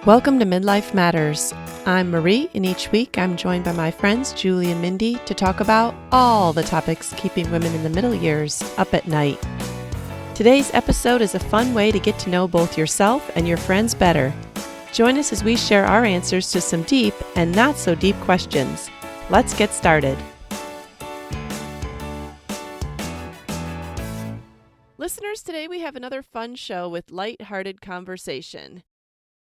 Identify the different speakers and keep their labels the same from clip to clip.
Speaker 1: Welcome to Midlife Matters. I'm Marie, and each week I'm joined by my friends Julie and Mindy to talk about all the topics keeping women in the middle years up at night. Today's episode is a fun way to get to know both yourself and your friends better. Join us as we share our answers to some deep and not so deep questions. Let's get started. Listeners, today we have another fun show with light-hearted conversation.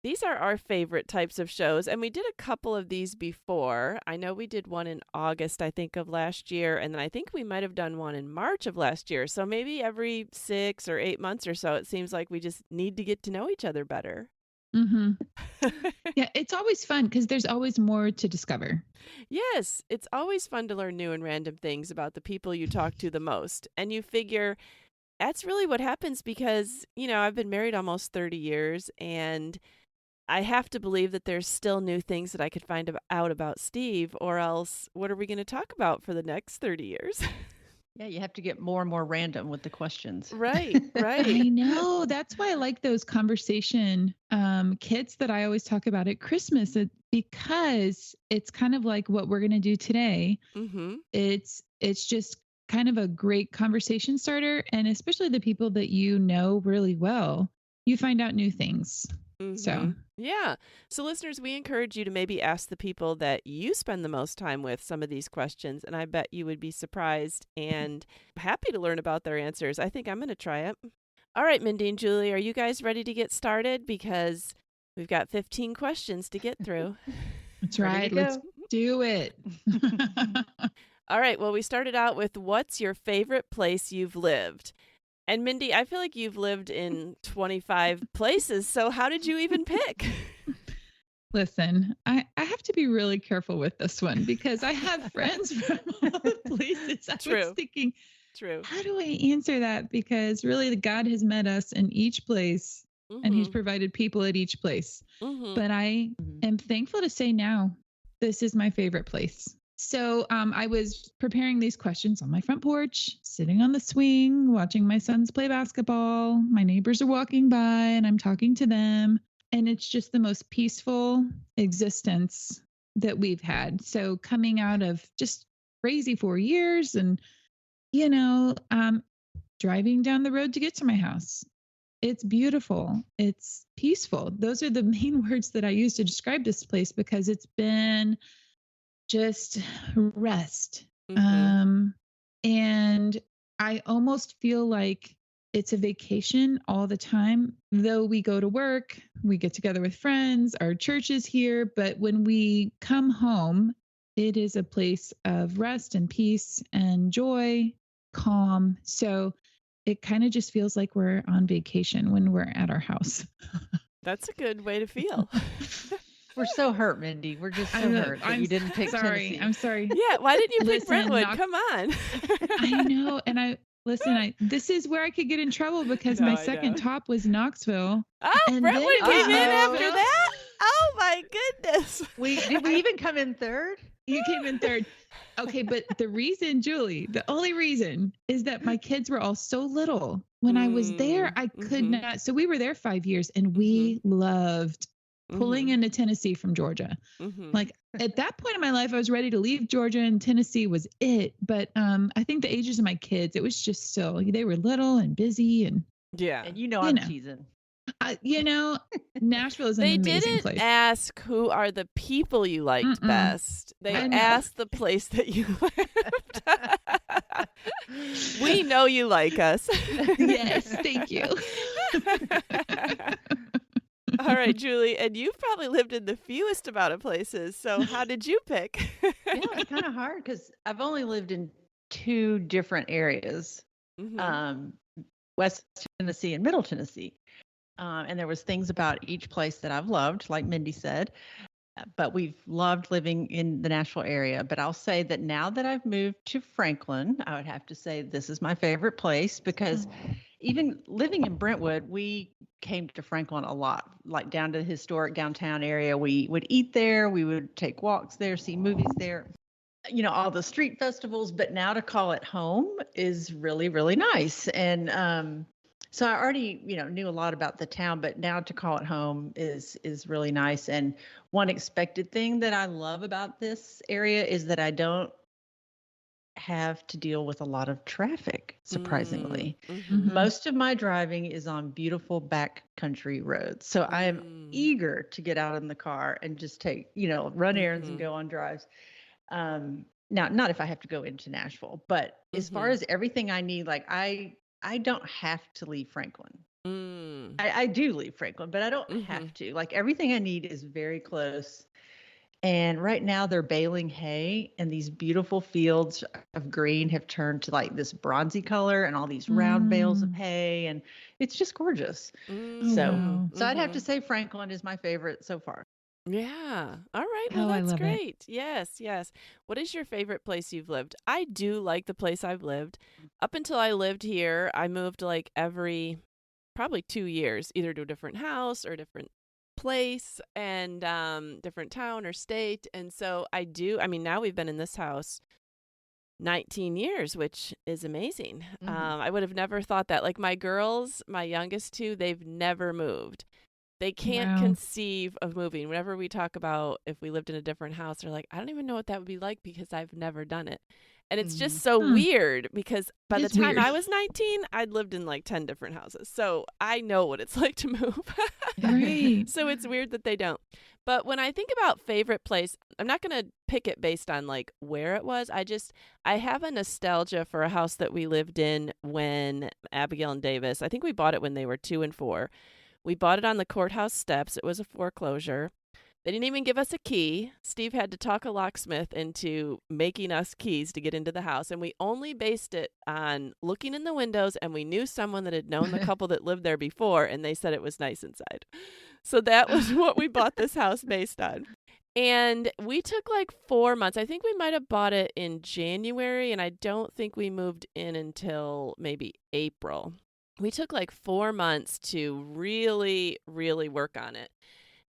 Speaker 1: These are our favorite types of shows, and we did a couple of these before. I know we did one in August, I think, of last year, and then I think we might have done one in March of last year. So maybe every 6 or 8 months or so, it seems like we just need to get to know each other better.
Speaker 2: Mm-hmm. Yeah, it's always fun because there's always more to discover.
Speaker 1: Yes, it's always fun to learn new and random things about the people you talk to the most. And you figure that's really what happens because, I've been married almost 30 years, and I have to believe that there's still new things that I could find out about Steve, or else what are we going to talk about for the next 30 years?
Speaker 3: Yeah, you have to get more and more random with the questions.
Speaker 1: Right.
Speaker 2: I know. That's why I like those conversation kits that I always talk about at Christmas, because it's kind of like what we're going to do today.
Speaker 1: Mm-hmm.
Speaker 2: It's just kind of a great conversation starter, and especially the people that you know really well, you find out new things.
Speaker 1: Mm-hmm.
Speaker 2: So
Speaker 1: yeah. So listeners, we encourage you to maybe ask the people that you spend the most time with some of these questions, and I bet you would be surprised and happy to learn about their answers. I think I'm going to try it. All right, Mindy and Julie, are you guys ready to get started? Because we've got 15 questions to get through.
Speaker 2: That's right. Let's do it.
Speaker 1: All right. Well, we started out with what's your favorite place you've lived? And Mindy, I feel like you've lived in 25 places, so how did you even pick?
Speaker 2: Listen, I have to be really careful with this one because I have friends from all the places. I was thinking, how do I answer that? Because really, God has met us in each place, and He's provided people at each place. But I am thankful to say now, this is my favorite place. So I was preparing these questions on my front porch, sitting on the swing, watching my sons play basketball. My neighbors are walking by and I'm talking to them. And it's just the most peaceful existence that we've had. So coming out of just crazy 4 years and, driving down the road to get to my house. It's beautiful. It's peaceful. Those are the main words that I use to describe this place because it's been just rest. And I almost feel like it's a vacation all the time. Though we go to work, we get together with friends, our church is here. But when we come home, it is a place of rest and peace and joy, calm. So it kind of just feels like we're on vacation when we're at our house.
Speaker 1: That's a good way to feel.
Speaker 3: We're so hurt, Mindy. We're just so hurt that you didn't pick Tennessee.
Speaker 2: I'm sorry.
Speaker 1: Yeah, why didn't you pick Brentwood? Come on.
Speaker 2: I know. And this is where I could get in trouble because my second top was Knoxville.
Speaker 1: Oh, and Brentwood came in after that? Oh, my goodness.
Speaker 3: Did we even come in third?
Speaker 2: You came in third. Okay, but the reason, Julie, the only reason is that my kids were all so little. When I was there, I could not. So we were there 5 years and we loved pulling into Tennessee from Georgia. Like at that point in my life, I was ready to leave Georgia and Tennessee was it. But I think the ages of my kids, it was just they were little and busy and
Speaker 1: yeah.
Speaker 3: And I'm teasing.
Speaker 2: Nashville is an amazing place.
Speaker 1: They didn't ask who are the people you liked best. They asked the place that you lived. We know you like us.
Speaker 2: Yes, thank you.
Speaker 1: All right, Julie, and you've probably lived in the fewest amount of places. So how did you pick?
Speaker 3: Yeah, it's kind of hard because I've only lived in 2 different areas, West Tennessee and Middle Tennessee. And there was things about each place that I've loved, like Mindy said, but we've loved living in the Nashville area. But I'll say that now that I've moved to Franklin, I would have to say this is my favorite place because even living in Brentwood, we came to Franklin a lot, like down to the historic downtown area. We would eat there. We would take walks there, see movies there, all the street festivals. But now to call it home is really, really nice. And So I already, knew a lot about the town, but now to call it home is really nice. And one expected thing that I love about this area is that I don't have to deal with a lot of traffic, surprisingly. Most of my driving is on beautiful backcountry roads. So I am eager to get out in the car and just take, run errands and go on drives. Now, not if I have to go into Nashville, but as far as everything I need, like I don't have to leave Franklin. I do leave Franklin, but I don't have to. Like everything I need is very close. And right now they're baling hay, and these beautiful fields of green have turned to like this bronzy color and all these round bales of hay, and it's just gorgeous. So I'd have to say Franklin is my favorite so far.
Speaker 1: Yeah. All right. Well, that's great. Yes. What is your favorite place you've lived? I do like the place I've lived. Up until I lived here, I moved like every probably 2 years, either to a different house or a different place and different town or state. And so now we've been in this house 19 years, which is amazing. I would have never thought that. Like my girls, my youngest two, they've never moved. They can't conceive of moving. Whenever we talk about if we lived in a different house, they're like, I don't even know what that would be like because I've never done it. And it's just so weird because by the time I was 19, I'd lived in like 10 different houses. So I know what it's like to move.
Speaker 2: Right.
Speaker 1: So it's weird that they don't. But when I think about favorite place, I'm not going to pick it based on like where it was. I have a nostalgia for a house that we lived in when Abigail and Davis, I think we bought it when they were 2 and 4. We bought it on the courthouse steps. It was a foreclosure. They didn't even give us a key. Steve had to talk a locksmith into making us keys to get into the house. And we only based it on looking in the windows, and we knew someone that had known the couple that lived there before, and they said it was nice inside. So that was what we bought this house based on. And we took like 4 months. I think we might have bought it in January, and I don't think we moved in until maybe April. We took like 4 months to really, really work on it.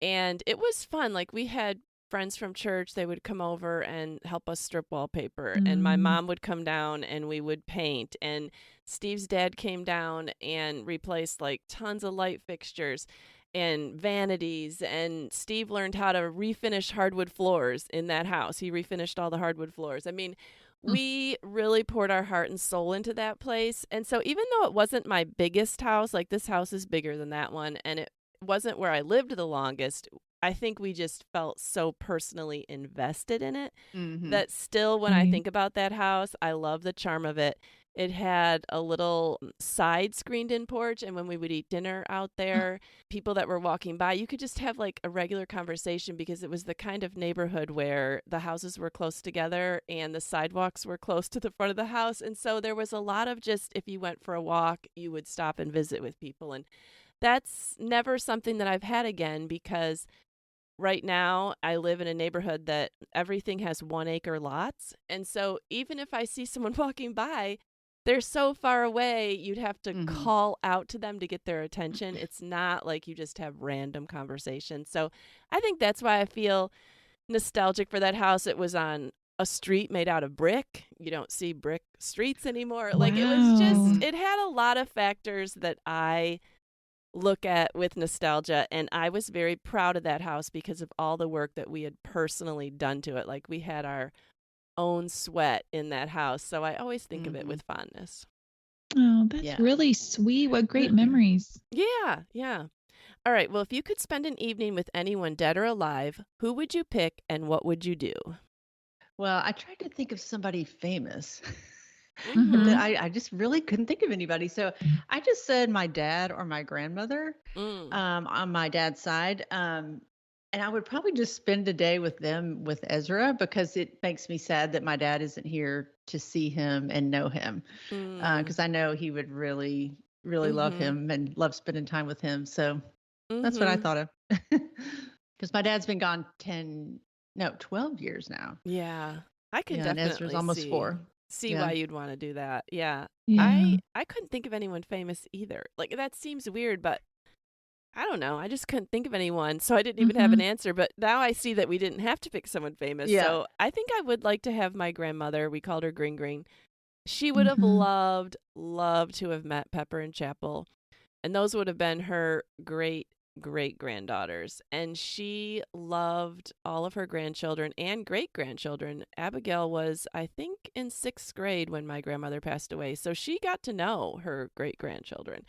Speaker 1: And it was fun. Like we had friends from church, they would come over and help us strip wallpaper. And my mom would come down and we would paint. And Steve's dad came down and replaced like tons of light fixtures and vanities. And Steve learned how to refinish hardwood floors in that house. He refinished all the hardwood floors. I mean, we really poured our heart and soul into that place. And so even though it wasn't my biggest house, like this house is bigger than that one, and it wasn't where I lived the longest, I think we just felt so personally invested in it that still when I think about that house, I love the charm of it. It had a little side screened-in porch, and when we would eat dinner out there, people that were walking by, you could just have like a regular conversation because it was the kind of neighborhood where the houses were close together and the sidewalks were close to the front of the house. And so there was a lot of just, if you went for a walk, you would stop and visit with people. And that's never something that I've had again because right now I live in a neighborhood that everything has 1 acre lots. And so even if I see someone walking by, they're so far away, you'd have to call out to them to get their attention. It's not like you just have random conversations. So I think that's why I feel nostalgic for that house. It was on a street made out of brick. You don't see brick streets anymore. Like it was just, it had a lot of factors that I look at with nostalgia. And I was very proud of that house because of all the work that we had personally done to it. Like we had our own sweat in that house. So I always think of it with fondness.
Speaker 2: Oh, that's really sweet. What great memories.
Speaker 1: Yeah. All right. Well, if you could spend an evening with anyone dead or alive, who would you pick and what would you do?
Speaker 3: Well, I tried to think of somebody famous, but then I just really couldn't think of anybody. So I just said my dad or my grandmother on my dad's side. And I would probably just spend a day with them with Ezra because it makes me sad that my dad isn't here to see him and know him. Because I know he would really, really love him and love spending time with him. So that's what I thought of. Because my dad's been gone 12 years now.
Speaker 1: Yeah. I could
Speaker 3: and
Speaker 1: definitely
Speaker 3: Ezra's almost 4.
Speaker 1: See why you'd want to do that. Yeah.
Speaker 2: Yeah.
Speaker 1: I couldn't think of anyone famous either. Like that seems weird, but I don't know. I just couldn't think of anyone, so I didn't even have an answer. But now I see that we didn't have to pick someone famous.
Speaker 3: Yeah.
Speaker 1: So I think I would like to have my grandmother. We called her Green Green. She would have loved to have met Pepper in chapel. And those would have been her great-great-granddaughters. And she loved all of her grandchildren and great-grandchildren. Abigail was, I think, in 6th grade when my grandmother passed away. So she got to know her great-grandchildren.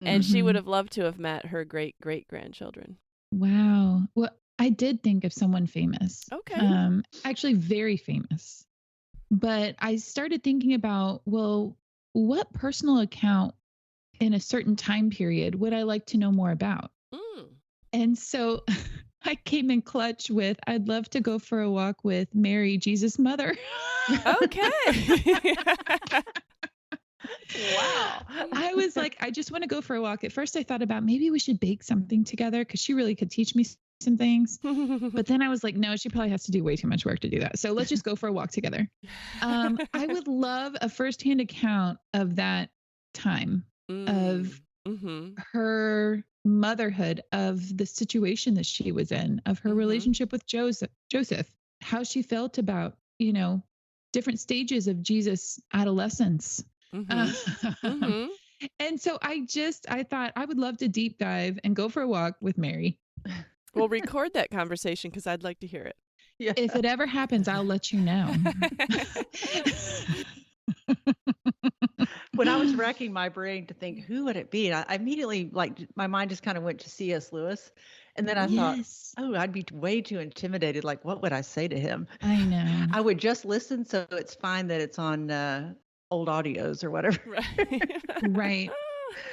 Speaker 1: And she would have loved to have met her great-great-grandchildren.
Speaker 2: Wow. Well, I did think of someone famous.
Speaker 1: Okay.
Speaker 2: Actually, very famous. But I started thinking about, well, what personal account in a certain time period would I like to know more about? And so I came in clutch with, I'd love to go for a walk with Mary, Jesus' mother.
Speaker 1: Okay.
Speaker 3: Wow.
Speaker 2: I was like, I just want to go for a walk. At first I thought about maybe we should bake something together because she really could teach me some things. But then I was like, no, she probably has to do way too much work to do that. So let's just go for a walk together. I would love a firsthand account of that time of her motherhood, of the situation that she was in, of her relationship with Joseph, how she felt about, different stages of Jesus' adolescence. And so I thought I would love to deep dive and go for a walk with Mary.
Speaker 1: We'll record that conversation because I'd like to hear it.
Speaker 2: Yeah. If it ever happens, I'll let you know.
Speaker 3: When I was racking my brain to think, who would it be? I immediately, my mind just kind of went to C.S. Lewis. And then I thought, oh, I'd be way too intimidated. Like, what would I say to him?
Speaker 2: I know.
Speaker 3: I would just listen. So it's fine that it's on old audios or whatever.
Speaker 2: Right.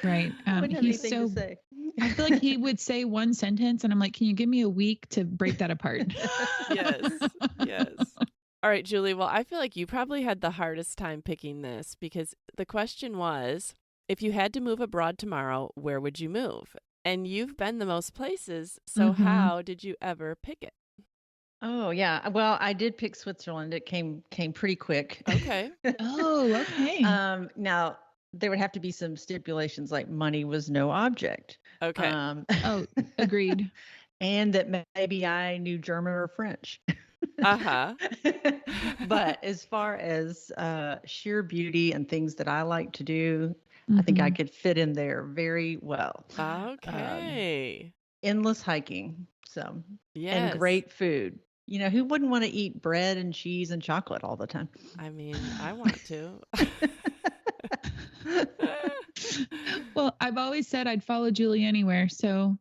Speaker 2: Right.
Speaker 3: He's so, to say.
Speaker 2: I feel like he would say one sentence and I'm like, can you give me a week to break that apart?
Speaker 1: Yes. All right, Julie. Well, I feel like you probably had the hardest time picking this because the question was, if you had to move abroad tomorrow, where would you move? And you've been the most places. So how did you ever pick it?
Speaker 3: Oh, yeah. Well, I did pick Switzerland. It came pretty quick.
Speaker 1: Okay.
Speaker 2: Okay.
Speaker 3: Now, there would have to be some stipulations like money was no object.
Speaker 1: Okay.
Speaker 2: Agreed.
Speaker 3: And that maybe I knew German or French. But as far as sheer beauty and things that I like to do, I think I could fit in there very well.
Speaker 1: Okay.
Speaker 3: Endless hiking. So,
Speaker 1: yes.
Speaker 3: And great food. Who wouldn't want to eat bread and cheese and chocolate all the time?
Speaker 1: I mean, I want to.
Speaker 2: Well, I've always said I'd follow Julie anywhere. So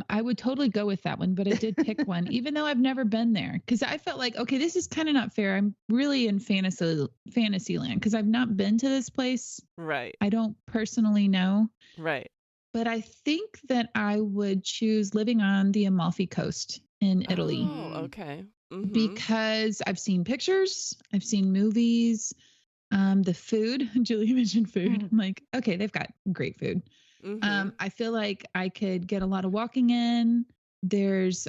Speaker 2: I would totally go with that one, but I did pick one, even though I've never been there. Because I felt like, okay, this is kind of not fair. I'm really in fantasy land because I've not been to this place.
Speaker 1: Right.
Speaker 2: I don't personally know.
Speaker 1: Right.
Speaker 2: But I think that I would choose living on the Amalfi Coast in Italy.
Speaker 1: Oh, okay.
Speaker 2: Because I've seen pictures, I've seen movies, the food. Julie mentioned food. I'm like, okay, they've got great food. I feel like I could get a lot of walking in. There's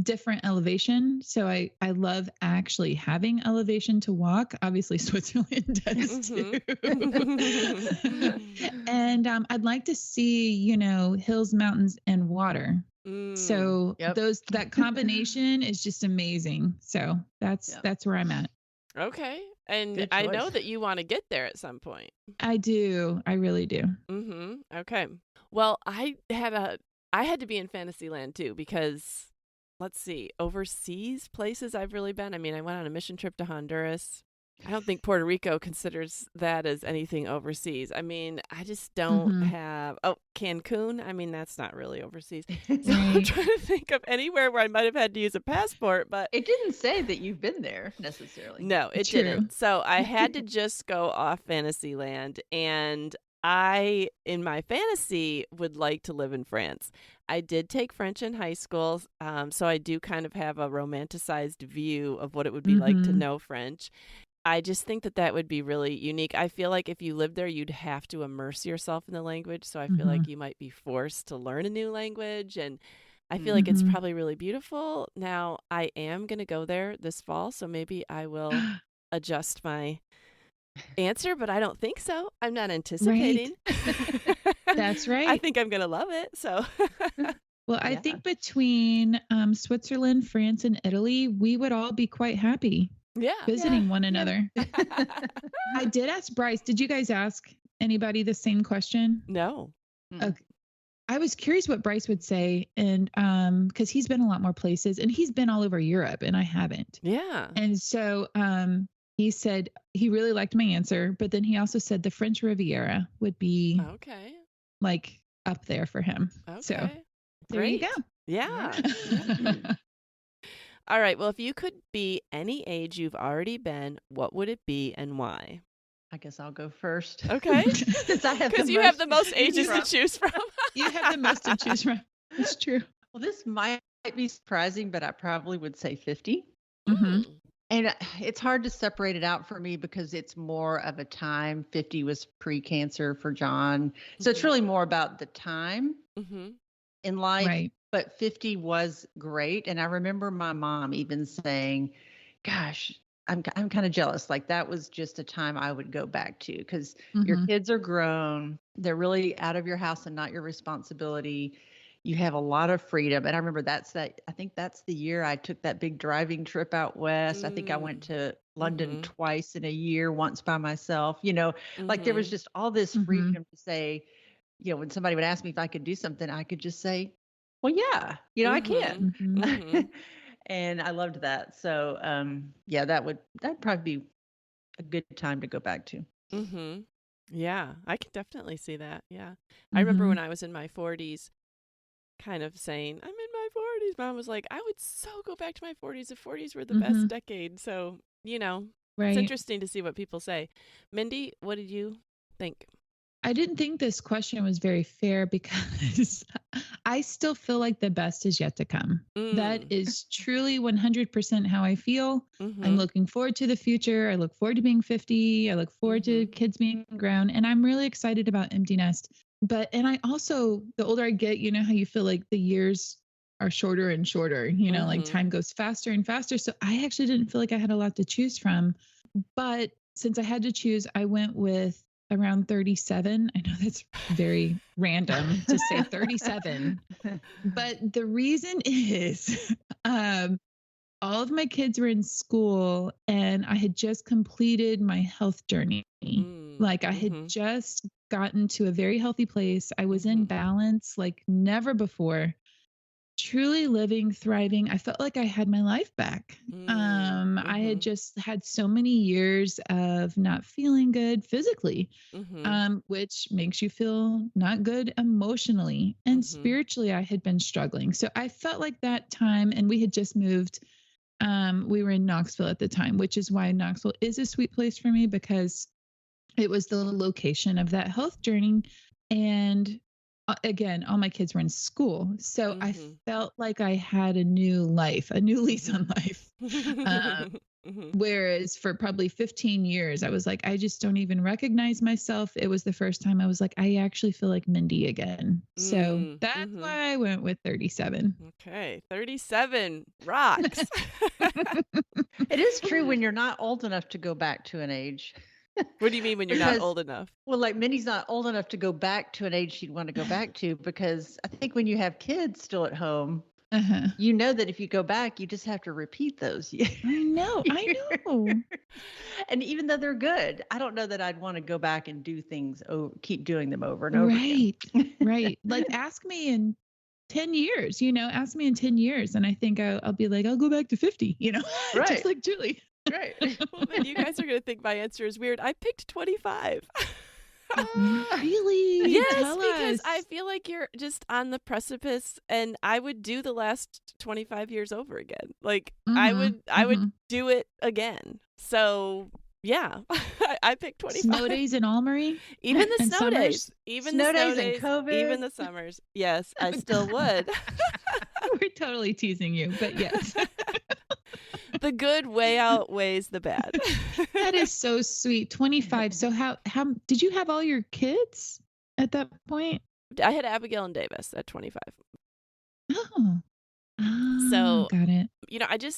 Speaker 2: different elevation. So I love actually having elevation to walk. Obviously Switzerland does too. And I'd like to see, hills, mountains, and water. So that combination is just amazing. So that's where I'm at.
Speaker 1: Okay. And I know that you want to get there at some point.
Speaker 2: I do. I really do.
Speaker 1: Okay. Well, I had to be in Fantasyland too because, let's see, overseas places I've really been. I mean, I went on a mission trip to Honduras. I don't think Puerto Rico considers that as anything overseas. I mean, I just don't have... Oh, Cancun? I mean, that's not really overseas. So I'm trying to think of anywhere where I might have had to use a passport, but...
Speaker 3: It didn't say that you've been there, necessarily.
Speaker 1: No, it didn't. So I had to just go off Fantasyland, and I, in my fantasy, would like to live in France. I did take French in high school, so I do kind of have a romanticized view of what it would be like to know French. I just think that would be really unique. I feel like if you lived there, you'd have to immerse yourself in the language. So I feel like you might be forced to learn a new language. And I feel like it's probably really beautiful. Now, I am going to go there this fall, so maybe I will adjust my answer, but I don't think so. I'm not anticipating.
Speaker 2: Right. That's right.
Speaker 1: I think I'm going to love it. So...
Speaker 2: Well, I think between Switzerland, France, and Italy, we would all be quite happy. Visiting one another. I did ask Bryce, did you guys ask anybody the same question?
Speaker 1: No.
Speaker 2: Okay. I was curious what Bryce would say, and because he's been a lot more places, and he's been all over Europe, and I haven't.
Speaker 1: Yeah.
Speaker 2: And so he said he really liked my answer, but then he also said the French Riviera would be like up there for him. Okay. So there you go.
Speaker 1: Yeah. All right. Well, if you could be any age you've already been, what would it be and why?
Speaker 3: I guess I'll go first.
Speaker 1: Okay.
Speaker 3: Because
Speaker 1: you have the most ages to choose from.
Speaker 2: You have the most to choose from. That's true.
Speaker 3: Well, this might be surprising, but I probably would say 50.
Speaker 2: Mm-hmm.
Speaker 3: And it's hard to separate it out for me because it's more of a time. 50 was pre-cancer for John. So it's really more about the time in life. Right. But 50 was great. And I remember my mom even saying, gosh, I'm kind of jealous. Like that was just a time I would go back to because your kids are grown. They're really out of your house and not your responsibility. You have a lot of freedom. And I remember I think that's the year I took that big driving trip out west. I think I went to London twice in a year, once by myself, like there was just all this freedom to say, when somebody would ask me if I could do something, I could just say, well, yeah, I can. And I loved that. So, that'd probably be a good time to go back to.
Speaker 1: Yeah, I can definitely see that. Yeah. I remember when I was in my 40s, kind of saying, I'm in my 40s. Mom was like, I would so go back to my 40s. The 40s were the best decade. So, it's interesting to see what people say. Mindy, what did you think?
Speaker 2: I didn't think this question was very fair because I still feel like the best is yet to come. That is truly 100% how I feel. I'm looking forward to the future. I look forward to being 50. I look forward to kids being grown. And I'm really excited about Empty Nest. And I also, the older I get, how you feel like the years are shorter and shorter, like time goes faster and faster. So I actually didn't feel like I had a lot to choose from. But since I had to choose, I went with around 37. I know that's very random to say 37, but the reason is all of my kids were in school and I had just completed my health journey. Like I had just gotten to a very healthy place. I was in balance like never before. Truly living, thriving. I felt like I had my life back. I had just had so many years of not feeling good physically, which makes you feel not good emotionally and spiritually. I had been struggling. So I felt like that time, and we had just moved. We were in Knoxville at the time, which is why Knoxville is a sweet place for me because it was the location of that health journey. And again, all my kids were in school. So I felt like I had a new life, a new lease on life. Whereas for probably 15 years, I was like, I just don't even recognize myself. It was the first time I was like, I actually feel like Mindy again. So that's why I went with 37.
Speaker 1: Okay. 37 rocks.
Speaker 3: It is true when you're not old enough to go back to an age.
Speaker 1: What do you mean when you're not old enough?
Speaker 3: Well, like Mindy's not old enough to go back to an age she'd want to go back to because I think when you have kids still at home, you know that if you go back, you just have to repeat those.
Speaker 2: I know.
Speaker 3: And even though they're good, I don't know that I'd want to go back and do things, keep doing them over and over again.
Speaker 2: Right. Like ask me in 10 years, ask me in 10 years. And I think I'll be like, I'll go back to 50,
Speaker 3: right.
Speaker 2: Just like Julie.
Speaker 3: Right.
Speaker 1: Well, then you guys are going to think my answer is weird. I picked 25.
Speaker 2: Really?
Speaker 1: Yes,
Speaker 2: Tell
Speaker 1: because
Speaker 2: us.
Speaker 1: I feel like you're just on the precipice, and I would do the last 25 years over again. Like I would do it again. So yeah, I picked 25.
Speaker 2: Snow days in Almery?
Speaker 1: Even the snow days. Even
Speaker 3: snow
Speaker 1: the snow
Speaker 3: days and COVID.
Speaker 1: Even the summers. Yes, I still would.
Speaker 2: We're totally teasing you, but yes.
Speaker 1: The good way outweighs the bad.
Speaker 2: That is so sweet. 25. So how did you have all your kids at that point?
Speaker 1: I had Abigail and Davis at 25.
Speaker 2: Oh.
Speaker 1: So
Speaker 2: got it.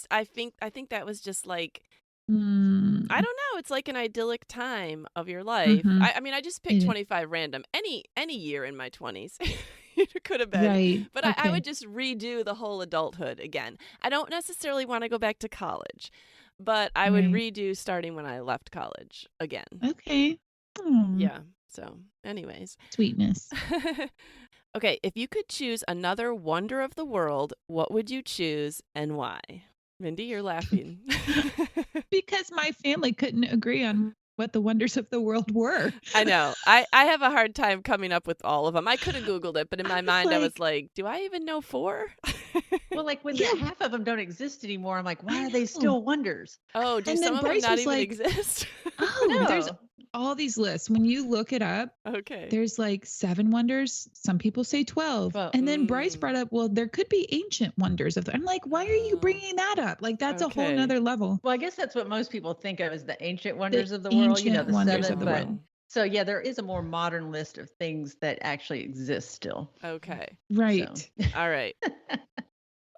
Speaker 1: I think that was just like I don't know. It's like an idyllic time of your life. I mean, I just picked 25 random. Any year in my 20s. It could have been.
Speaker 2: Right.
Speaker 1: But I would just redo the whole adulthood again. I don't necessarily want to go back to college, but I would redo starting when I left college again.
Speaker 2: Okay.
Speaker 1: Yeah. So, anyways.
Speaker 2: Sweetness.
Speaker 1: Okay, if you could choose another wonder of the world, what would you choose and why? Mindy, you're laughing.
Speaker 2: Because my family couldn't agree on what the wonders of the world were.
Speaker 1: I know. I have a hard time coming up with all of them. I could have Googled it, but in my mind, I was like, do I even know 4?
Speaker 3: Well, like when half of them don't exist anymore, I'm like, why are they still wonders?
Speaker 1: Oh, do some of them not even exist?
Speaker 2: Oh, there's all these lists. When you look it up, there's like 7 wonders. Some people say 12. And then Bryce brought up, well, there could be ancient wonders of them. I'm like, why are you bringing that up? Like, that's a whole nother level.
Speaker 3: Well, I guess that's what most people think of as the ancient wonders of the world. You know, the
Speaker 2: wonders
Speaker 3: 7
Speaker 2: of the world.
Speaker 3: So yeah, there is a more modern list of things that actually exist still.
Speaker 1: Okay.
Speaker 2: Right.
Speaker 1: So. All right.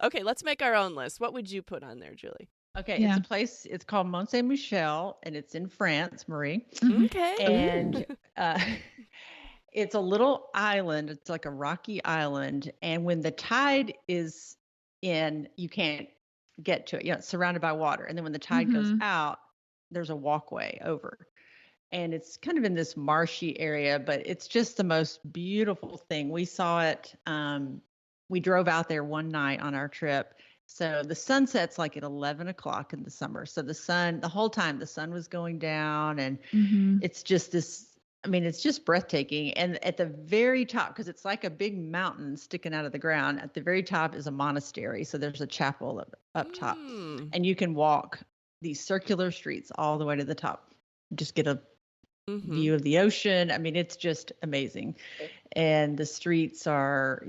Speaker 1: Okay, let's make our own list. What would you put on there, Julie?
Speaker 3: Okay, it's a place, it's called Mont Saint-Michel, and it's in France, Marie.
Speaker 1: Okay.
Speaker 3: And it's a little island. It's like a rocky island. And when the tide is in, you can't get to it. You know, it's surrounded by water. And then when the tide goes out, there's a walkway over. And it's kind of in this marshy area, but it's just the most beautiful thing. We saw it. We drove out there one night on our trip. So the sun sets like at 11 o'clock in the summer. So the whole time the sun was going down, and it's just it's just breathtaking. And at the very top, because it's like a big mountain sticking out of the ground, at the very top is a monastery. So there's a chapel up top, and you can walk these circular streets all the way to the top. Just get a view of the ocean. I mean, it's just amazing. And the streets are,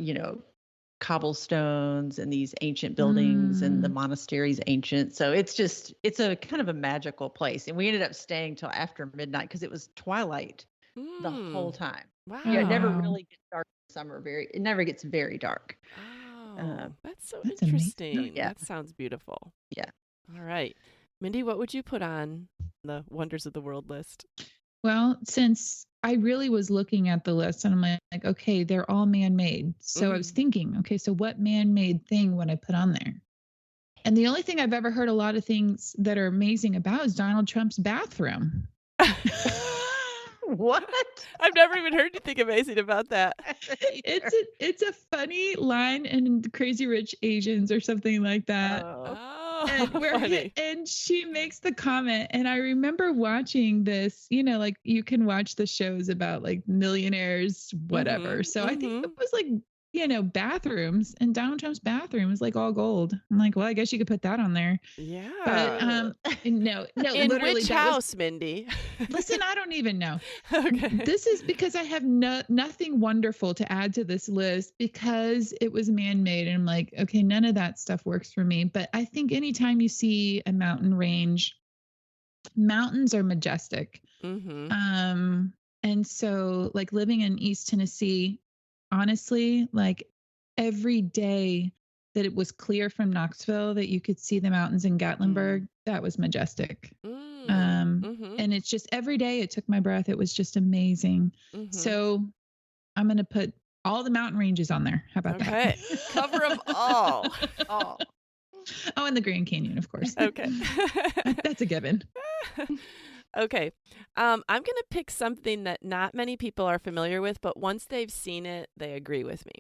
Speaker 3: cobblestones and these ancient buildings, and the monastery's ancient. So it's a kind of a magical place. And we ended up staying till after midnight because it was twilight the whole time.
Speaker 1: Wow.
Speaker 3: Yeah, it never really gets dark in summer. It never gets very dark.
Speaker 1: Oh, that's interesting.
Speaker 2: Amazing.
Speaker 1: Yeah. That sounds beautiful.
Speaker 3: Yeah.
Speaker 1: All right. Mindy, what would you put on the wonders of the world list?
Speaker 2: Well, since I really was looking at the list and I'm like, okay, they're all man-made. So I was thinking, okay, so what man-made thing would I put on there? And the only thing I've ever heard a lot of things that are amazing about is Donald Trump's bathroom.
Speaker 3: What?
Speaker 1: I've never even heard anything amazing about that.
Speaker 2: It's a funny line in Crazy Rich Asians or something like that. And she makes the comment, and I remember watching this, like you can watch the shows about like millionaires, whatever. So I think it was like, bathrooms, and Donald Trump's bathroom is like all gold. I'm like, well, I guess you could put that on there.
Speaker 1: Yeah.
Speaker 2: But no.
Speaker 1: In which house, Mindy?
Speaker 2: Listen, I don't even know.
Speaker 1: Okay.
Speaker 2: This is because I have nothing wonderful to add to this list because it was man-made, and I'm like, okay, none of that stuff works for me. But I think anytime you see a mountain range, mountains are majestic. And so like living in East Tennessee, honestly, like every day that it was clear from Knoxville that you could see the mountains in Gatlinburg, that was majestic. And it's just every day it took my breath. It was just amazing. So I'm going to put all the mountain ranges on there. How about that?
Speaker 1: Okay. Cover them all.
Speaker 2: Oh, and the Grand Canyon, of course.
Speaker 1: Okay.
Speaker 2: That's a given.
Speaker 1: Okay. I'm going to pick something that not many people are familiar with, but once they've seen it, they agree with me.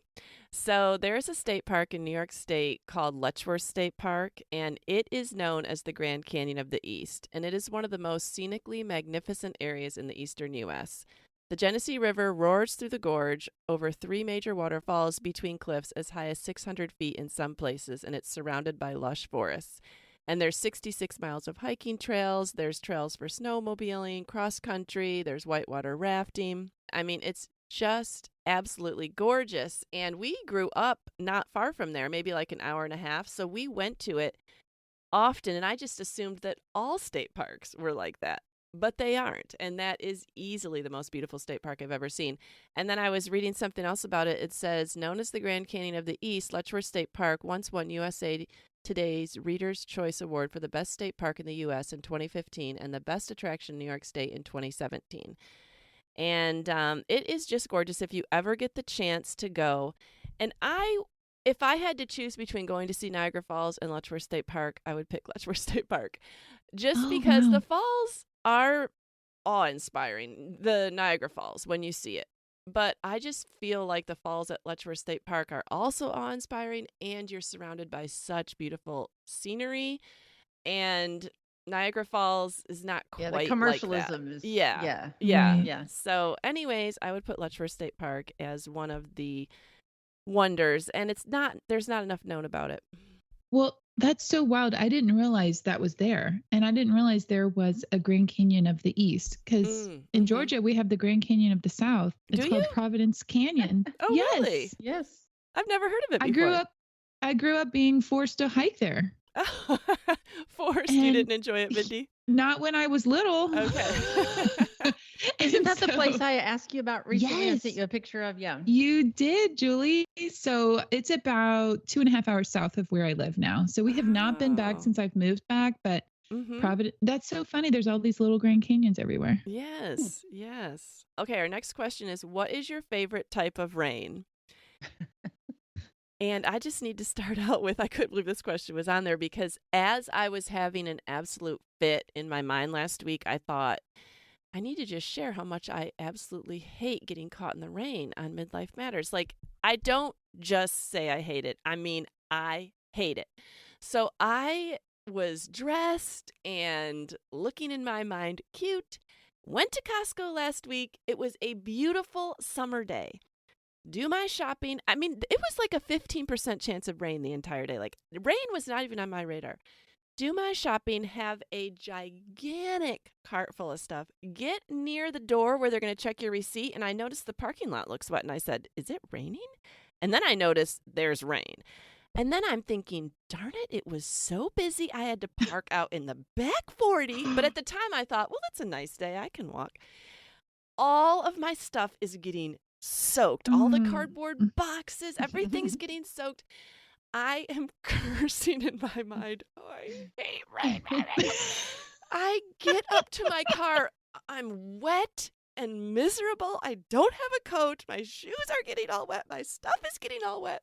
Speaker 1: So there's a state park in New York State called Letchworth State Park, and it is known as the Grand Canyon of the East, and it is one of the most scenically magnificent areas in the eastern U.S. The Genesee River roars through the gorge over 3 major waterfalls between cliffs as high as 600 feet in some places, and it's surrounded by lush forests. And there's 66 miles of hiking trails. There's trails for snowmobiling, cross-country. There's whitewater rafting. I mean, it's just absolutely gorgeous. And we grew up not far from there, maybe like an hour and a half. So we went to it often, and I just assumed that all state parks were like that. But they aren't. And that is easily the most beautiful state park I've ever seen. And then I was reading something else about it. It says, known as the Grand Canyon of the East, Letchworth State Park once won USA Today's Reader's Choice Award for the best state park in the U.S. in 2015 and the best attraction in New York State in 2017. And it is just gorgeous if you ever get the chance to go. And if I had to choose between going to see Niagara Falls and Letchworth State Park, I would pick Letchworth State Park. Just because the falls are awe-inspiring, the Niagara Falls, when you see it. But I just feel like the falls at Letchworth State Park are also awe-inspiring, and you're surrounded by such beautiful scenery. And Niagara Falls is not quite
Speaker 3: the
Speaker 1: like
Speaker 3: commercialism
Speaker 1: that.
Speaker 3: is
Speaker 1: Yeah.
Speaker 2: Right.
Speaker 1: So anyways, I would put Letchworth State Park as one of the wonders, and there's not enough known about it.
Speaker 2: Well, that's so wild. I didn't realize that was there. And I didn't realize there was a Grand Canyon of the East, because in Georgia, we have the Grand Canyon of the South. It's called Providence Canyon.
Speaker 1: Oh,
Speaker 2: yes.
Speaker 1: Really?
Speaker 3: Yes.
Speaker 1: I've never heard of it before.
Speaker 2: I grew up being forced to hike there.
Speaker 1: Forced? You didn't enjoy it, Mindy?
Speaker 2: Not when I was little.
Speaker 1: Okay.
Speaker 3: Isn't that the place I asked you about recently?
Speaker 2: Yes.
Speaker 3: I sent you a picture of. Yeah.
Speaker 2: You did, Julie. So it's about 2.5 hours south of where I live now. So we have not been back since I've moved back, but Providence. That's so funny. There's all these little Grand Canyons everywhere.
Speaker 1: Yes. Okay, our next question is, what is your favorite type of rain? And I just need to start out with, I couldn't believe this question was on there, because as I was having an absolute fit in my mind last week, I thought, I need to just share how much I absolutely hate getting caught in the rain on Midlife Matters. Like, I don't just say I hate it. I mean, I hate it. So I was dressed and looking in my mind cute, went to Costco last week. It was a beautiful summer day. Do my shopping. I mean, it was like a 15% chance of rain the entire day. Like, rain was not even on my radar. Do my shopping, have a gigantic cart full of stuff, get near the door where they're going to check your receipt, and I noticed the parking lot looks wet, and I said, is it raining? And then I noticed there's rain. And then I'm thinking, darn it, it was so busy I had to park out in the back 40. But at the time I thought, well, it's a nice day. I can walk. All of my stuff is getting soaked. All the cardboard boxes, everything's getting soaked. I am cursing in my mind. Oh, I hate rain. I get up to my car. I'm wet and miserable. I don't have a coat. My shoes are getting all wet. My stuff is getting all wet.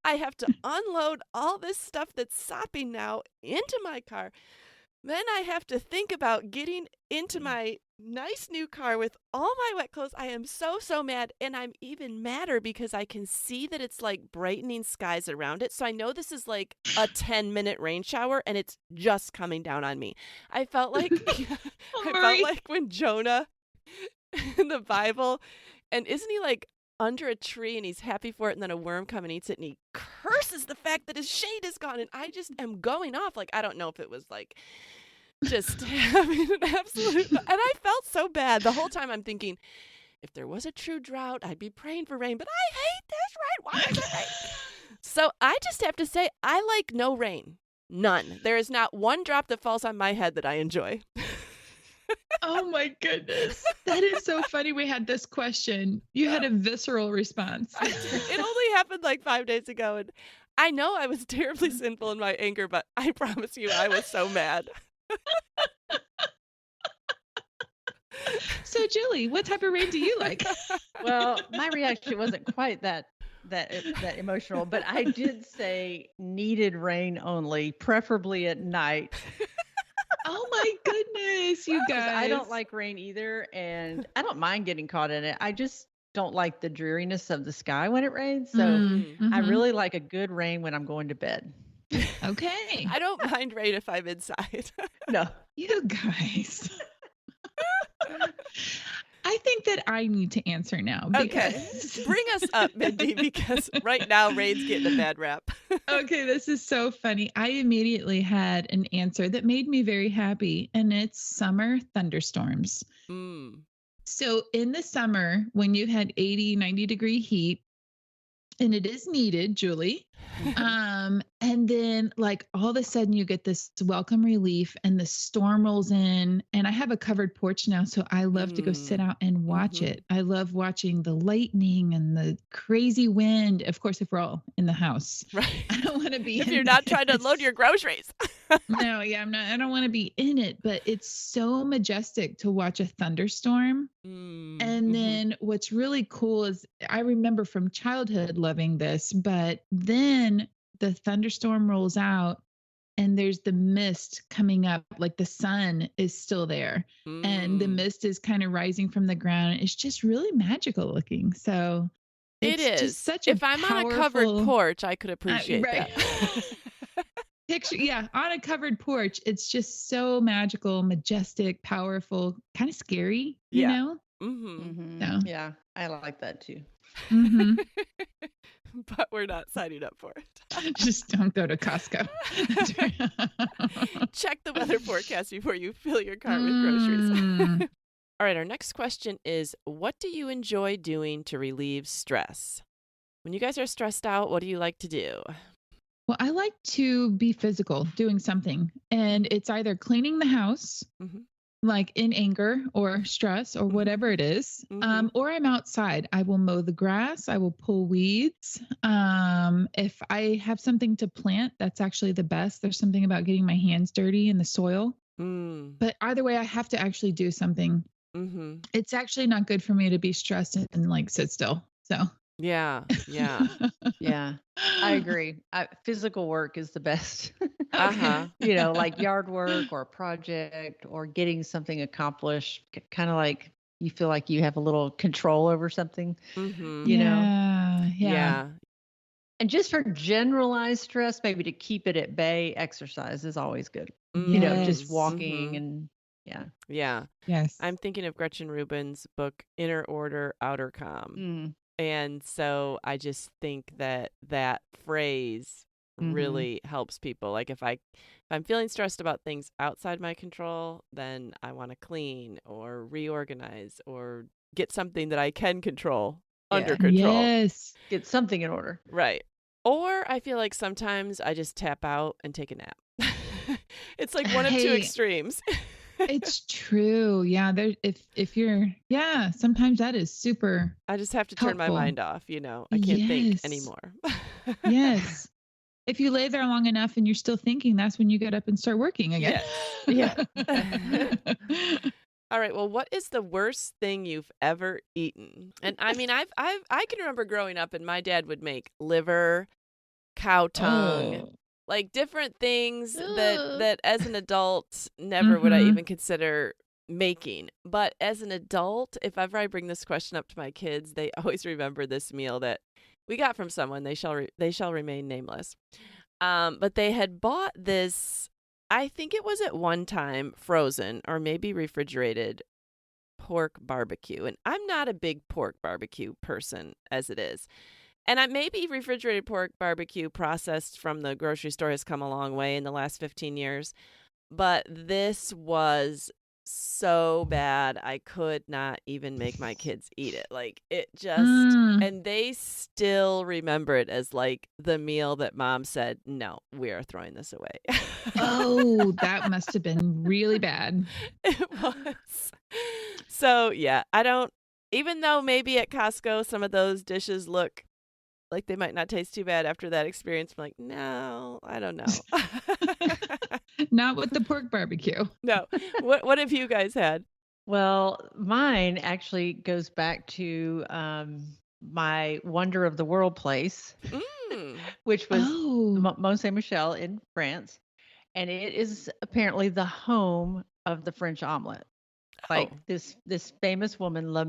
Speaker 1: I have to unload all this stuff that's sopping now into my car. Then I have to think about getting into my nice new car with all my wet clothes. I am so mad. And I'm even madder because I can see that it's like brightening skies around it. So I know this is like a 10-minute rain shower and it's just coming down on me. I felt like I felt like when Jonah in the Bible, and isn't he like under a tree and he's happy for it, and then a worm comes and eats it, and he curses the fact that his shade is gone, and I just am going off. Like, I don't know if it was like just having an absolute, and I felt so bad the whole time. I'm thinking, if there was a true drought, I'd be praying for rain, but I hate this rain. Why is it rain? So I just have to say, I like no rain. None. There is not one drop that falls on my head that I enjoy.
Speaker 2: Oh my goodness. That is so funny. We had this question. You had a visceral response.
Speaker 1: It only happened like 5 days ago. And I know I was terribly sinful in my anger, but I promise you, I was so mad.
Speaker 2: So, Julie, what type of rain do you like?
Speaker 3: Well, my reaction wasn't quite that emotional, but I did say needed rain only, preferably at night.
Speaker 2: Oh my goodness, you guys.
Speaker 3: I don't like rain either, and I don't mind getting caught in it. I just don't like the dreariness of the sky when it rains. So I really like a good rain when I'm going to bed.
Speaker 2: Okay.
Speaker 1: I don't mind rain if I'm inside.
Speaker 3: No.
Speaker 2: You guys. I think that I need to answer now.
Speaker 1: Okay. Bring us up, Mindy, because right now rain's getting a bad rap.
Speaker 2: Okay, this is so funny. I immediately had an answer that made me very happy, and it's summer thunderstorms. So in the summer, when you had 80, 90-degree heat, and it is needed, Julie, and then like all of a sudden you get this welcome relief and the storm rolls in, and I have a covered porch now, so I love to go sit out and watch it. I love watching the lightning and the crazy wind. Of course, if we're all in the house,
Speaker 1: right?
Speaker 2: I don't want to be
Speaker 1: if you're not trying to unload your groceries.
Speaker 2: No, yeah, I'm not. I don't want to be in it, but it's so majestic to watch a thunderstorm. And then what's really cool is I remember from childhood loving this, but then the thunderstorm rolls out and there's the mist coming up, like the sun is still there and the mist is kind of rising from the ground. It's just really magical looking. So
Speaker 1: it is
Speaker 2: just such
Speaker 1: if
Speaker 2: a
Speaker 1: I'm
Speaker 2: powerful,
Speaker 1: on a covered porch, I could appreciate
Speaker 2: right.
Speaker 1: that.
Speaker 2: Picture, yeah, on a covered porch. It's just so magical, majestic, powerful, kind of scary, you know?
Speaker 3: So. Yeah, I like that too.
Speaker 1: But we're not signing up for it.
Speaker 2: Just don't go to Costco.
Speaker 1: Check the weather forecast before you fill your cart with groceries. All right, our next question is, what do you enjoy doing to relieve stress? When you guys are stressed out, what do you like to do?
Speaker 2: Well, I like to be physical, doing something. And it's either cleaning the house, like in anger or stress or whatever it is, or I'm outside. I will mow the grass. I will pull weeds. If I have something to plant, that's actually the best. There's something about getting my hands dirty in the soil. But either way, I have to actually do something. It's actually not good for me to be stressed and like sit still. So
Speaker 1: yeah.
Speaker 3: Yeah, I agree. Physical work is the best. Like yard work or a project or getting something accomplished, kind of like you feel like you have a little control over something, you know?
Speaker 2: Yeah.
Speaker 3: And just for generalized stress, maybe to keep it at bay, exercise is always good. Just walking and
Speaker 1: Yeah.
Speaker 2: Yes.
Speaker 1: I'm thinking of Gretchen Rubin's book, Inner Order, Outer Calm. And so I just think that phrase really helps people. Like if I'm feeling stressed about things outside my control, then I want to clean or reorganize or get something that I can control under control.
Speaker 2: Yes.
Speaker 3: Get something in order.
Speaker 1: Right. Or I feel like sometimes I just tap out and take a nap. It's like one of two extremes.
Speaker 2: It's true. Yeah. If you're, sometimes that is super.
Speaker 1: I just have to turn my mind off, I can't think anymore.
Speaker 2: Yes. If you lay there long enough and you're still thinking, that's when you get up and start working again.
Speaker 1: Yeah. All right. Well, what is the worst thing you've ever eaten? And I mean, I can remember growing up and my dad would make liver, cow tongue, like different things that as an adult never would I even consider making. But as an adult, if ever I bring this question up to my kids, they always remember this meal that we got from someone. They shall remain nameless. But they had bought this, I think it was at one time frozen or maybe refrigerated pork barbecue. And I'm not a big pork barbecue person as it is. And maybe refrigerated pork barbecue processed from the grocery store has come a long way in the last 15 years. But this was so bad, I could not even make my kids eat it. Like it just, and they still remember it as like the meal that mom said, no, we are throwing this away.
Speaker 2: Oh, that must have been really bad.
Speaker 1: It was. So yeah, even though maybe at Costco, some of those dishes look like they might not taste too bad after that experience. I'm like, no, I don't know.
Speaker 2: Not with the pork barbecue.
Speaker 1: No. What have you guys had?
Speaker 3: Well, mine actually goes back to my Wonder of the World place, which was Mont Saint-Michel in France. And it is apparently the home of the French omelet. Like this famous woman, La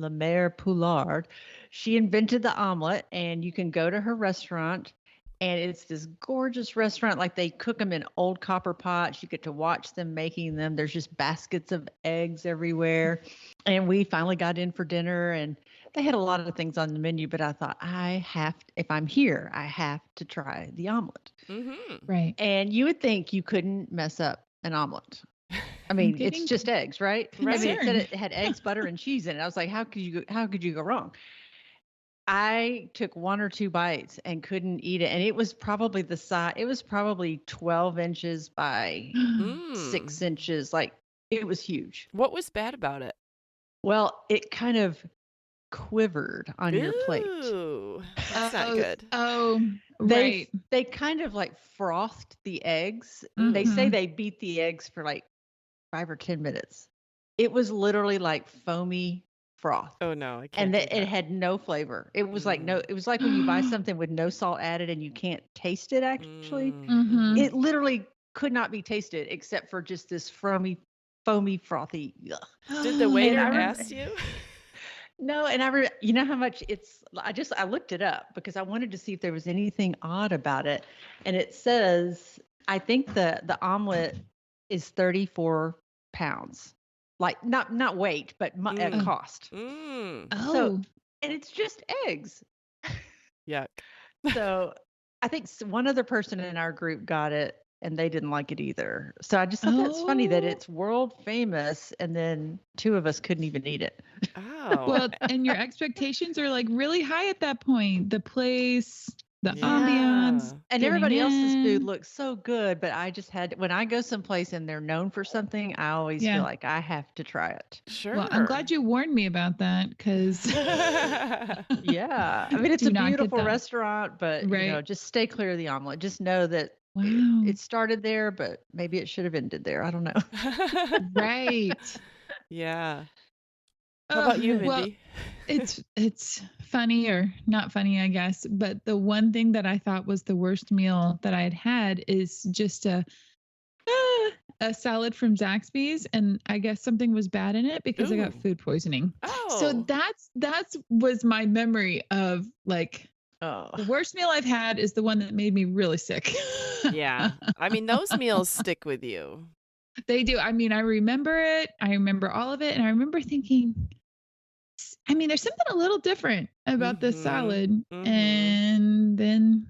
Speaker 3: Mère Poulard, she invented the omelet, and you can go to her restaurant, and it's this gorgeous restaurant. Like they cook them in old copper pots. You get to watch them making them. There's just baskets of eggs everywhere. And we finally got in for dinner, and they had a lot of things on the menu, but I thought if I'm here, I have to try the omelet.
Speaker 2: Right.
Speaker 3: And you would think you couldn't mess up an omelet. I mean, it's just eggs, right? I mean, it said it had eggs, butter, and cheese in it. I was like, how could you go wrong? I took one or two bites and couldn't eat it. And it was probably the size, it was probably 12 inches by 6 inches. Like it was huge.
Speaker 1: What was bad about it?
Speaker 3: Well, it kind of quivered on your plate.
Speaker 1: That's not good.
Speaker 3: They kind of like frothed the eggs. They say they beat the eggs for like 5 or 10 minutes. It was literally like foamy froth.
Speaker 1: Oh no, I can't.
Speaker 3: And it had no flavor. It was like it was like when you buy something with no salt added and you can't taste it actually. It literally could not be tasted except for just this foamy, frothy. Ugh.
Speaker 1: Did the waiter ask you?
Speaker 3: No, and you know how much it's. I looked it up because I wanted to see if there was anything odd about it, and it says I think the omelet is 34 pounds, like not weight, but cost.
Speaker 1: Mm.
Speaker 3: So, and it's just eggs.
Speaker 1: Yuck.
Speaker 3: So I think one other person in our group got it and they didn't like it either. So I just thought that's funny that it's world famous and then two of us couldn't even eat it.
Speaker 1: Oh.
Speaker 2: Well, and your expectations are like really high at that point. The place, the ambiance.
Speaker 3: And everybody else's food looks so good, but I just when I go someplace and they're known for something, I always feel like I have to try it.
Speaker 1: Sure.
Speaker 2: Well, I'm glad you warned me about that because
Speaker 3: yeah. I mean, it's a beautiful restaurant, but you know, just stay clear of the omelet. Just know that it started there, but maybe it should have ended there. I don't know.
Speaker 2: Right.
Speaker 1: Yeah. How about you, Mindy?
Speaker 2: Well, it's funny or not funny, I guess. But the one thing that I thought was the worst meal that I had is just a salad from Zaxby's, and I guess something was bad in it because I got food poisoning. So that's was my memory of like the worst meal I've had is the one that made me really sick.
Speaker 1: Yeah. I mean, those meals stick with you.
Speaker 2: They do. I mean, I remember it. I remember all of it. And I remember thinking, I mean, there's something a little different about this salad. And then,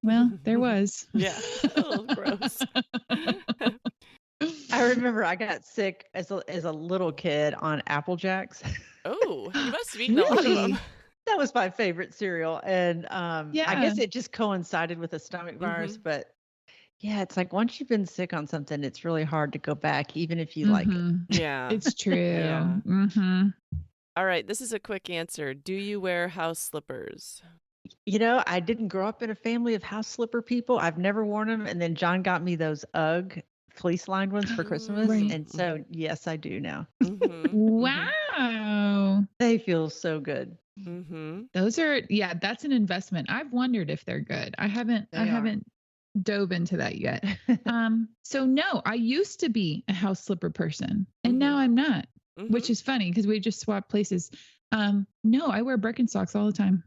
Speaker 2: well, there was.
Speaker 1: Yeah. A little gross.
Speaker 3: I remember I got sick as a little kid on Apple Jacks.
Speaker 1: Oh, you must have eaten a lot of them.
Speaker 3: That was my favorite cereal. And I guess it just coincided with a stomach virus. But yeah, it's like once you've been sick on something, it's really hard to go back, even if you like it.
Speaker 1: Yeah.
Speaker 2: It's true. Yeah.
Speaker 1: All right. This is a quick answer. Do you wear house slippers?
Speaker 3: You know, I didn't grow up in a family of house slipper people. I've never worn them. And then John got me those UGG fleece lined ones for Christmas. Right. And so, yes, I do now.
Speaker 2: Wow.
Speaker 3: They feel so good.
Speaker 2: Those are, that's an investment. I've wondered if they're good. I haven't dove into that yet. So no, I used to be a house slipper person and now I'm not, which is funny because we just swapped places. No, I wear Birkenstocks all the time.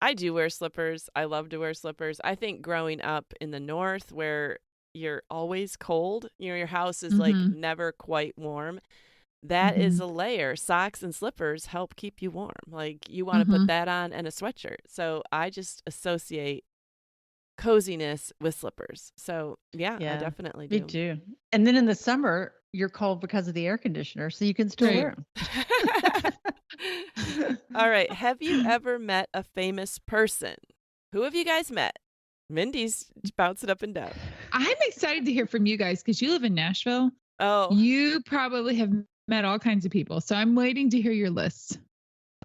Speaker 1: I do wear slippers. I love to wear slippers. I think growing up in the North where you're always cold, you know, your house is like never quite warm. That is a layer. Socks and slippers help keep you warm. Like you want to put that on and a sweatshirt. So I just associate coziness with slippers. So yeah, I definitely do.
Speaker 3: Me too. And then in the summer, you're cold because of the air conditioner, so you can still wear them.
Speaker 1: All right. Have you ever met a famous person? Who have you guys met? Mindy's bouncing up and down.
Speaker 2: I'm excited to hear from you guys because you live in Nashville.
Speaker 1: Oh.
Speaker 2: You probably have met all kinds of people. So I'm waiting to hear your lists.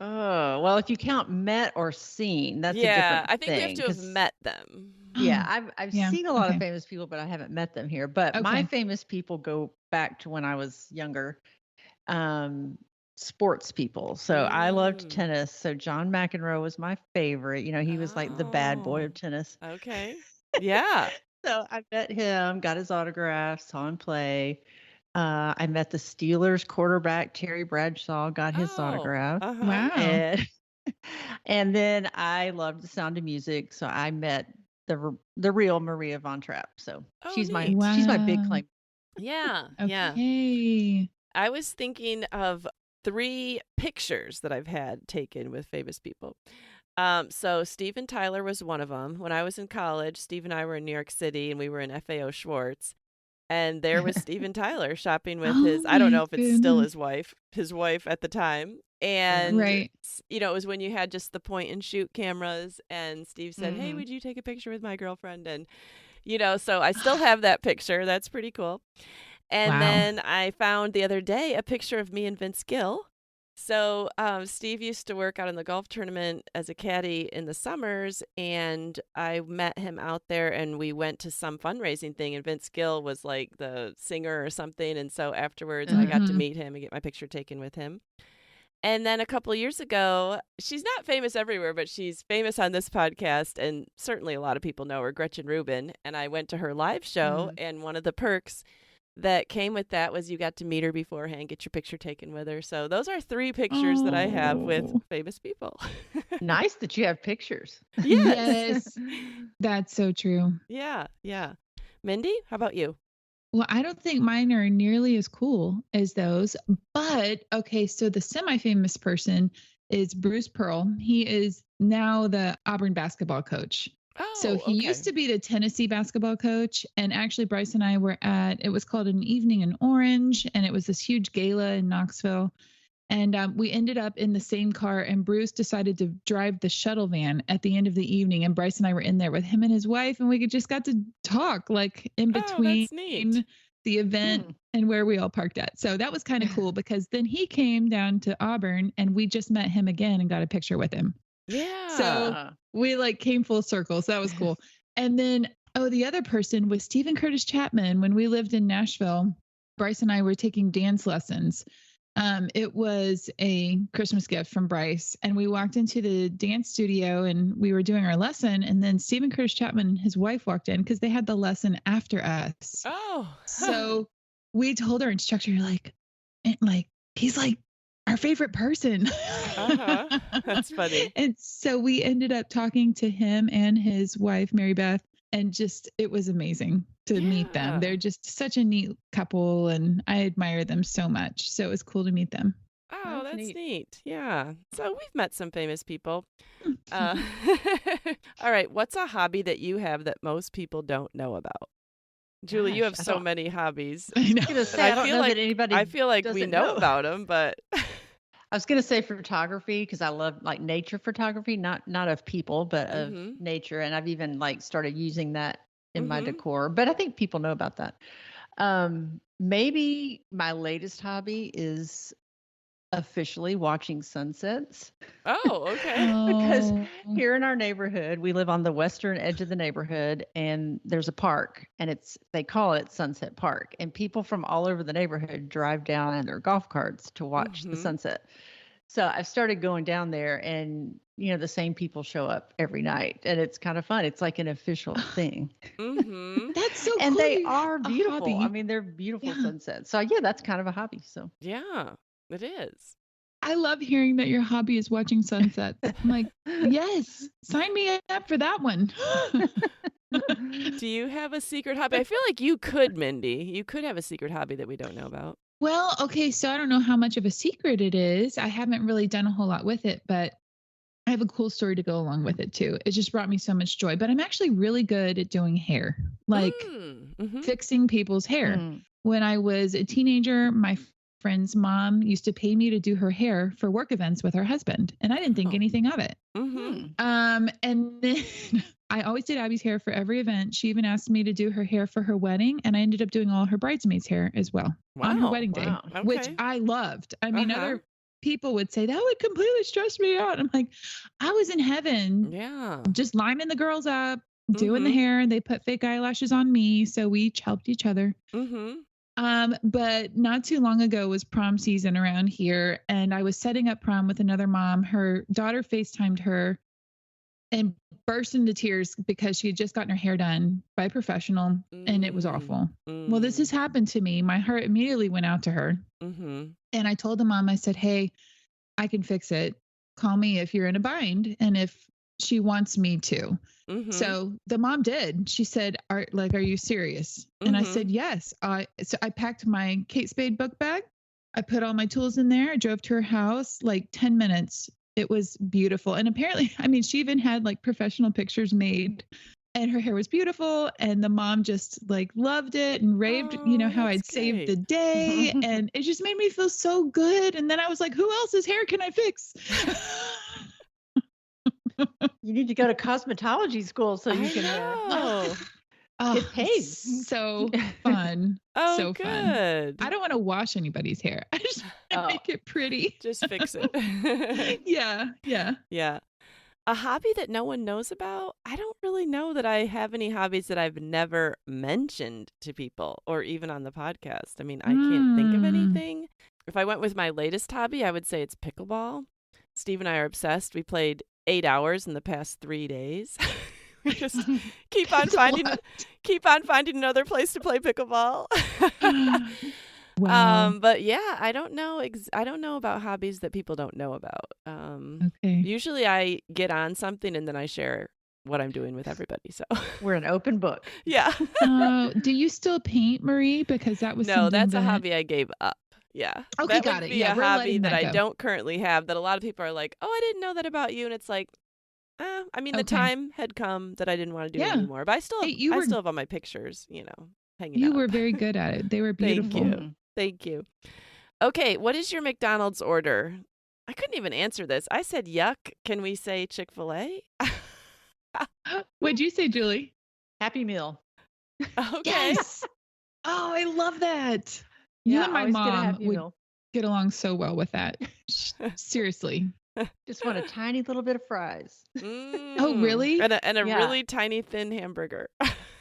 Speaker 3: Oh, well, if you count met or seen, that's a different thing.
Speaker 1: I think we have to have met them.
Speaker 3: Yeah, I've seen a lot of famous people, but I haven't met them here. But my famous people go back to when I was younger. Sports people. So I loved tennis. So John McEnroe was my favorite. You know, he was like the bad boy of tennis.
Speaker 1: Okay. Yeah.
Speaker 3: So I met him, got his autograph, saw him play. I met the Steelers quarterback, Terry Bradshaw, got his autograph.
Speaker 2: Wow.
Speaker 3: And then I loved the sound of music. So I met the real Maria Von Trapp. So she's my big claim.
Speaker 1: Yeah.
Speaker 2: Okay.
Speaker 1: Yeah. I was thinking of 3 pictures that I've had taken with famous people. So Steven Tyler was one of them. When I was in college, Steve and I were in New York City and we were in FAO Schwartz. And there was Steven Tyler shopping with his, I don't know if it's still his wife at the time. And, you know, it was when you had just the point and shoot cameras. And Steve said, hey, would you take a picture with my girlfriend? And, you know, so I still have that picture. That's pretty cool. And then I found the other day a picture of me and Vince Gill. So Steve used to work out in the golf tournament as a caddy in the summers, and I met him out there, and we went to some fundraising thing, and Vince Gill was like the singer or something, and so afterwards I got to meet him and get my picture taken with him. And then a couple of years ago, she's not famous everywhere, but she's famous on this podcast, and certainly a lot of people know her, Gretchen Rubin. And I went to her live show, and one of the perks that came with that was you got to meet her beforehand, get your picture taken with her. So those are 3 pictures that I have with famous people.
Speaker 3: Nice that you have pictures.
Speaker 2: Yes. That's so true.
Speaker 1: Yeah. Mindy, how about you?
Speaker 2: Well, I don't think mine are nearly as cool as those, but okay, so the semi-famous person is Bruce Pearl. He is now the Auburn basketball coach. So he used to be the Tennessee basketball coach, and actually Bryce and I were at, it was called An Evening in Orange, and it was this huge gala in Knoxville. And we ended up in the same car, and Bruce decided to drive the shuttle van at the end of the evening. And Bryce and I were in there with him and his wife, and we just got to talk like in between the event and where we all parked at. So that was kind of cool because then he came down to Auburn and we just met him again and got a picture with him.
Speaker 1: Yeah.
Speaker 2: So we like came full circle. So that was cool. And then, the other person was Stephen Curtis Chapman. When we lived in Nashville, Bryce and I were taking dance lessons. It was a Christmas gift from Bryce, and we walked into the dance studio and we were doing our lesson, and then Stephen Curtis Chapman and his wife walked in because they had the lesson after us. So we told our instructor, he's like our favorite person.
Speaker 1: That's funny.
Speaker 2: And so we ended up talking to him and his wife, Mary Beth, and it was amazing to meet them. They're just such a neat couple, and I admire them so much. So it was cool to meet them.
Speaker 1: Oh, that's neat. Yeah. So we've met some famous people. All right. What's a hobby that you have that most people don't know about? Julie, you have so many hobbies.
Speaker 3: I know. I
Speaker 1: feel like we know about them, but
Speaker 3: I was going to say photography because I love like nature photography, not of people, but of nature. And I've even started using that in my decor, but I think people know about that. Maybe my latest hobby is officially watching sunsets.
Speaker 1: Oh, okay.
Speaker 3: Because here in our neighborhood, we live on the western edge of the neighborhood, and there's a park, and they call it Sunset Park, and people from all over the neighborhood drive down in their golf carts to watch the sunset. So I've started going down there, and the same people show up every night, and it's kind of fun. It's like an official thing.
Speaker 2: That's so cool.
Speaker 3: And they are beautiful. I mean, they're beautiful sunsets. So yeah, that's kind of a hobby. So
Speaker 1: yeah, it is.
Speaker 2: I love hearing that your hobby is watching sunsets. I'm like, yes, sign me up for that one.
Speaker 1: Do you have a secret hobby? I feel like you could, Mindy. You could have a secret hobby that we don't know about.
Speaker 2: Well, okay, so I don't know how much of a secret it is. I haven't really done a whole lot with it, but I have a cool story to go along with it too. It just brought me so much joy, but I'm actually really good at doing hair, like fixing people's hair. When I was a teenager, my friend's mom used to pay me to do her hair for work events with her husband, and I didn't think anything of it. And then I always did Abby's hair for every event. She even asked me to do her hair for her wedding, and I ended up doing all her bridesmaids' hair as well on her wedding day, which I loved. I mean, other people would say that would completely stress me out. I'm like, I was in heaven, just liming the girls up, doing the hair, and they put fake eyelashes on me, so we each helped each other. But not too long ago was prom season around here, and I was setting up prom with another mom. Her daughter FaceTimed her and burst into tears because she had just gotten her hair done by a professional, and it was awful. Well, this has happened to me. My heart immediately went out to her. And I told the mom, I said, hey, I can fix it. Call me if you're in a bind and if she wants me to. So the mom did. She said, are you serious? And I said, yes. So I packed my Kate Spade book bag. I put all my tools in there. I drove to her house, 10 minutes. It was beautiful. And apparently, I mean, she even had professional pictures made, and her hair was beautiful. And the mom just loved it and raved, how I'd saved the day. And it just made me feel so good. And then I was like, who else's hair can I fix?
Speaker 3: You need to go to cosmetology school so you can get paid.
Speaker 2: So fun. So
Speaker 1: good.
Speaker 2: Fun. I don't want to wash anybody's hair. I just want to make it pretty.
Speaker 1: Just fix it. Yeah. A hobby that no one knows about? I don't really know that I have any hobbies that I've never mentioned to people or even on the podcast. I mean, I can't think of anything. If I went with my latest hobby, I would say it's pickleball. Steve and I are obsessed. We played 8 hours in the past 3 days. We just keep on finding another place to play pickleball.
Speaker 2: Wow.
Speaker 1: But yeah, I don't know about hobbies that people don't know about.
Speaker 2: Okay.
Speaker 1: Usually I get on something and then I share what I'm doing with everybody. So
Speaker 3: we're an open book.
Speaker 1: Yeah.
Speaker 2: Do you still paint, Marie? Because that was
Speaker 1: No, that's a hobby I gave up. Yeah.
Speaker 2: Okay,
Speaker 1: that
Speaker 2: got
Speaker 1: would
Speaker 2: it.
Speaker 1: be
Speaker 2: Yeah,
Speaker 1: a
Speaker 2: we're
Speaker 1: hobby
Speaker 2: letting
Speaker 1: that
Speaker 2: that
Speaker 1: I
Speaker 2: go.
Speaker 1: don't currently have that a lot of people are like, oh, I didn't know that about you. And it's like, I mean, the time had come that I didn't want to do it anymore. But I still have all my pictures, hanging up.
Speaker 2: You were very good at it. They were beautiful.
Speaker 1: Thank you. Okay, what is your McDonald's order? I couldn't even answer this. I said yuck. Can we say Chick-fil-A?
Speaker 2: What'd you say, Julie?
Speaker 3: Happy Meal.
Speaker 1: Okay.
Speaker 2: Yes. Oh, I love that. You and my mom would get along so well with that. Seriously.
Speaker 3: Just want a tiny little bit of fries.
Speaker 2: Oh, really?
Speaker 1: And a really tiny thin hamburger.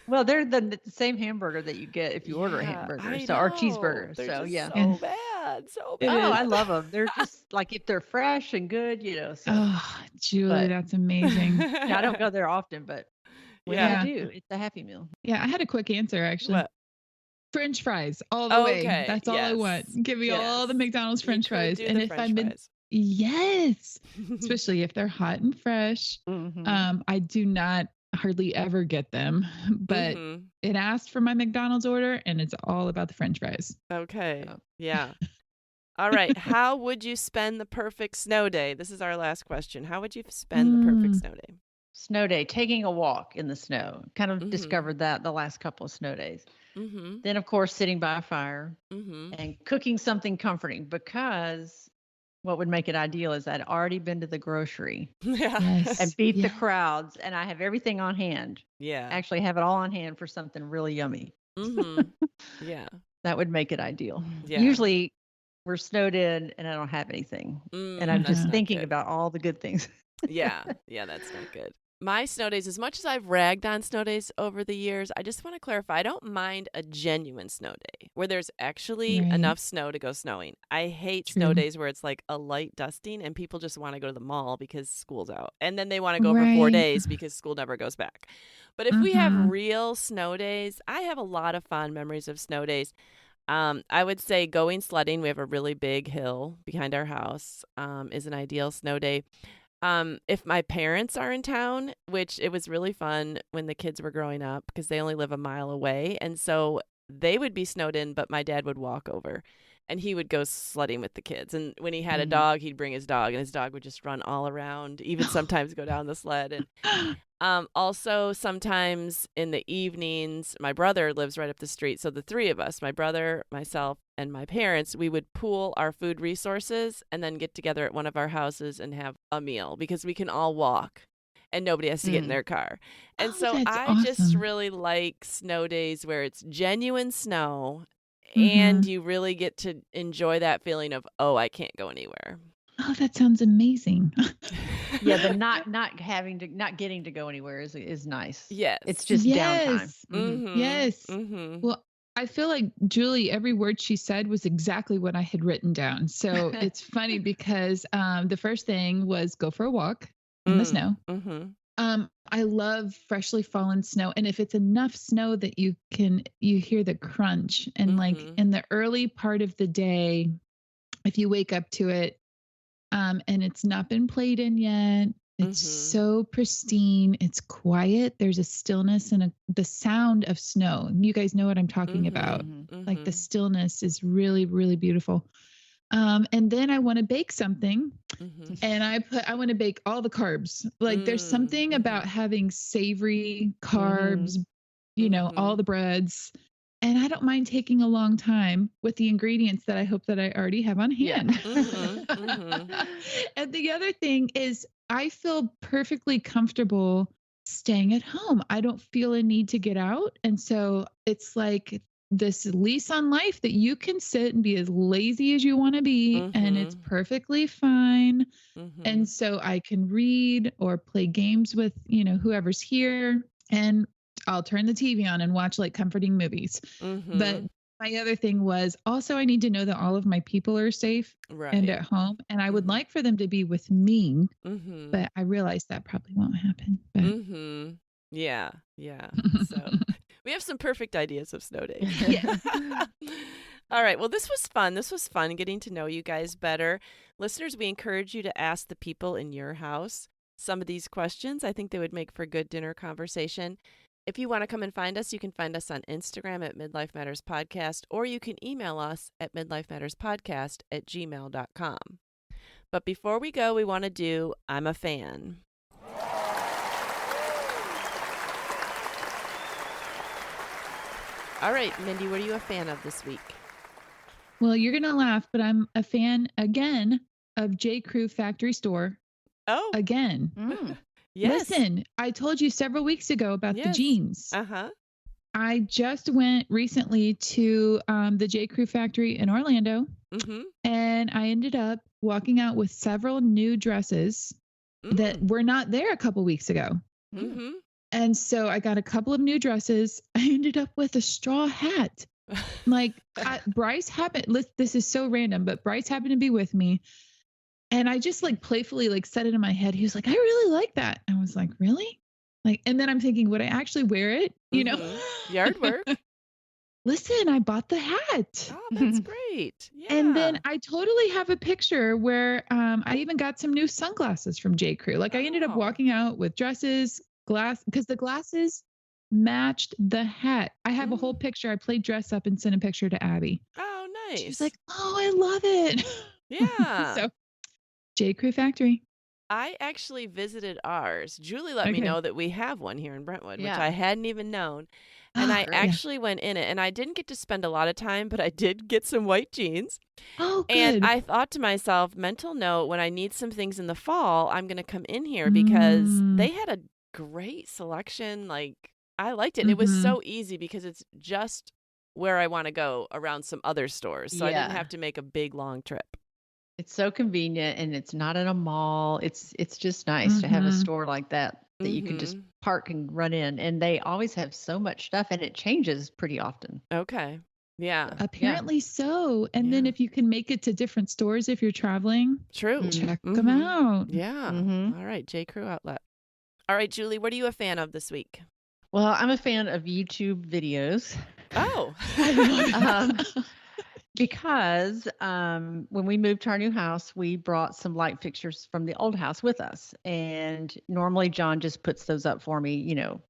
Speaker 3: Well, they're the same hamburger that you get if you order a hamburger, or cheeseburger.
Speaker 1: They're
Speaker 3: so
Speaker 1: just
Speaker 3: so
Speaker 1: bad.
Speaker 3: Oh, I love them. They're just like if they're fresh and good, So.
Speaker 2: Oh, Julie, that's amazing.
Speaker 3: I don't go there often, but when I do, it's a Happy Meal.
Speaker 2: Yeah, I had a quick answer actually.
Speaker 1: What?
Speaker 2: French fries all the way. That's all I want. Give me all the McDonald's French fries. And if I've been especially if they're hot and fresh.
Speaker 3: Mm-hmm.
Speaker 2: I do not hardly ever get them, but it asked for my McDonald's order and it's all about the French fries.
Speaker 1: Okay. Yeah. All right. How would you spend the perfect snow day? This is our last question. How would you spend the perfect snow day?
Speaker 3: Snow day, taking a walk in the snow. Kind of discovered that the last couple of snow days. Then, of course, sitting by a fire and cooking something comforting, because what would make it ideal is I'd already been to the grocery and beat the crowds, and I have everything on hand.
Speaker 1: Yeah.
Speaker 3: Actually have it all on hand for something really yummy.
Speaker 1: Yeah.
Speaker 3: That would make it ideal.
Speaker 1: Yeah.
Speaker 3: Usually we're snowed in and I don't have anything. And I'm just thinking about all the good things.
Speaker 1: Yeah, that's not good. My snow days, as much as I've ragged on snow days over the years, I just want to clarify, I don't mind a genuine snow day where there's actually enough snow to go snowing. I hate snow days where it's like a light dusting and people just want to go to the mall because school's out. And then they want to go for 4 days because school never goes back. But if we have real snow days, I have a lot of fond memories of snow days. I would say going sledding. We have a really big hill behind our house, is an ideal snow day. If my parents are in town, which it was really fun when the kids were growing up because they only live a mile away. And so they would be snowed in, but my dad would walk over and he would go sledding with the kids. And when he had a dog, he'd bring his dog and his dog would just run all around, even sometimes go down the sled. And also sometimes in the evenings, my brother lives right up the street. So the three of us, my brother, myself, and my parents, we would pool our food resources and then get together at one of our houses and have a meal because we can all walk and nobody has to get in their car. And so I just really like snow days where it's genuine snow and you really get to enjoy that feeling of, oh, I can't go anywhere.
Speaker 2: Oh, that sounds amazing.
Speaker 3: Yeah, the not getting to go anywhere is nice.
Speaker 1: Yes.
Speaker 3: It's just downtime.
Speaker 2: Yes. Well, I feel like Julie, every word she said was exactly what I had written down. So it's funny because the first thing was go for a walk in the snow. I love freshly fallen snow. And if it's enough snow that you hear the crunch and like in the early part of the day, if you wake up to it, and it's not been played in yet. It's so pristine. It's quiet. There's a stillness and the sound of snow. You guys know what I'm talking about. Like the stillness is really, really beautiful. And then I want to bake something and I want to bake all the carbs. Like there's something about having savory carbs, you know, all the breads. And I don't mind taking a long time with the ingredients that I hope that I already have on hand. And the other thing is I feel perfectly comfortable staying at home. I don't feel a need to get out. And so it's like this lease on life that you can sit and be as lazy as you want to be. And it's perfectly fine. And so I can read or play games with, you know, whoever's here, and I'll turn the TV on and watch like comforting movies. But My other thing was also I need to know that all of my people are safe and at home. And I would like for them to be with me, but I realized that probably won't happen. But.
Speaker 1: Yeah. So we have some perfect ideas of snow days.
Speaker 2: Yes.
Speaker 1: All right. Well, this was fun. This was fun getting to know you guys better. Listeners, we encourage you to ask the people in your house some of these questions. I think they would make for good dinner conversation. If you want to come and find us, you can find us on Instagram at Midlife Matters Podcast, or you can email us at midlifematterspodcast@gmail.com. But before we go, we want to do I'm a Fan. All right, Mindy, what are you a fan of this week?
Speaker 2: Well, you're going to laugh, but I'm a fan again of J. Crew Factory Store.
Speaker 1: Oh.
Speaker 2: Again.
Speaker 1: Yes.
Speaker 2: Listen, I told you several weeks ago about the jeans. I just went recently to the J. Crew factory in Orlando, and I ended up walking out with several new dresses that were not there a couple weeks ago. And so I got a couple of new dresses. I ended up with a straw hat. Like Bryce happened. This is so random, but Bryce happened to be with me. And I just like playfully like said it in my head. He was like, I really like that. I was like, really? Like, and then I'm thinking, would I actually wear it? You know,
Speaker 1: yard work.
Speaker 2: Listen, I bought the hat.
Speaker 1: Oh, that's great. Yeah.
Speaker 2: And then I totally have a picture where I even got some new sunglasses from J. Crew. Like I ended up walking out with dresses, because the glasses matched the hat. I have a whole picture. I played dress up and sent a picture to Abby.
Speaker 1: Oh, nice.
Speaker 2: She's like, oh, I love it.
Speaker 1: Yeah.
Speaker 2: So J. Crew Factory.
Speaker 1: I actually visited ours. Julie let me know that we have one here in Brentwood, which I hadn't even known. And I actually went in it, and I didn't get to spend a lot of time, but I did get some white jeans.
Speaker 2: Oh, good.
Speaker 1: And I thought to myself, mental note, when I need some things in the fall, I'm going to come in here because they had a great selection. Like, I liked it. And it was so easy because it's just where I want to go around some other stores. So I didn't have to make a big, long trip.
Speaker 3: It's so convenient, and it's not in a mall. It's just nice to have a store like that you can just park and run in. And they always have so much stuff, and it changes pretty often.
Speaker 1: Okay. Yeah.
Speaker 2: Apparently so. And then if you can make it to different stores if you're traveling, check them out.
Speaker 1: Yeah. All right. J. Crew Outlet. All right, Julie, what are you a fan of this week?
Speaker 3: Well, I'm a fan of YouTube videos.
Speaker 1: Oh.
Speaker 3: Because when we moved to our new house, we brought some light fixtures from the old house with us. And normally John just puts those up for me. You know,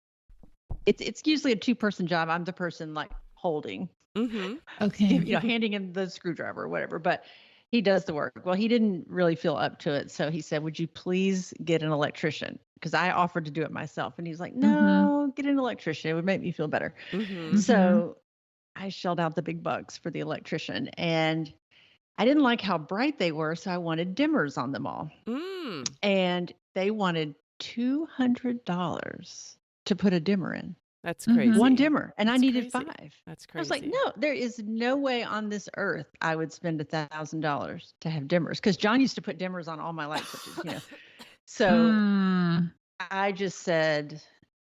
Speaker 3: it's usually a 2-person job. I'm the person like holding,
Speaker 2: okay,
Speaker 3: you know, handing him the screwdriver or whatever, but he does the work. Well, he didn't really feel up to it. So he said, would you please get an electrician? Because I offered to do it myself. And he's like, no, get an electrician. It would make me feel better. So I shelled out the big bucks for the electrician, and I didn't like how bright they were, so I wanted dimmers on them all. And they wanted $200 to put a dimmer in.
Speaker 1: That's crazy.
Speaker 3: One dimmer, and I needed
Speaker 1: crazy.
Speaker 3: 5.
Speaker 1: That's crazy.
Speaker 3: I was like, no, there is no way on this earth I would spend $1,000 to have dimmers, because John used to put dimmers on all my light switches, you know. So I just said,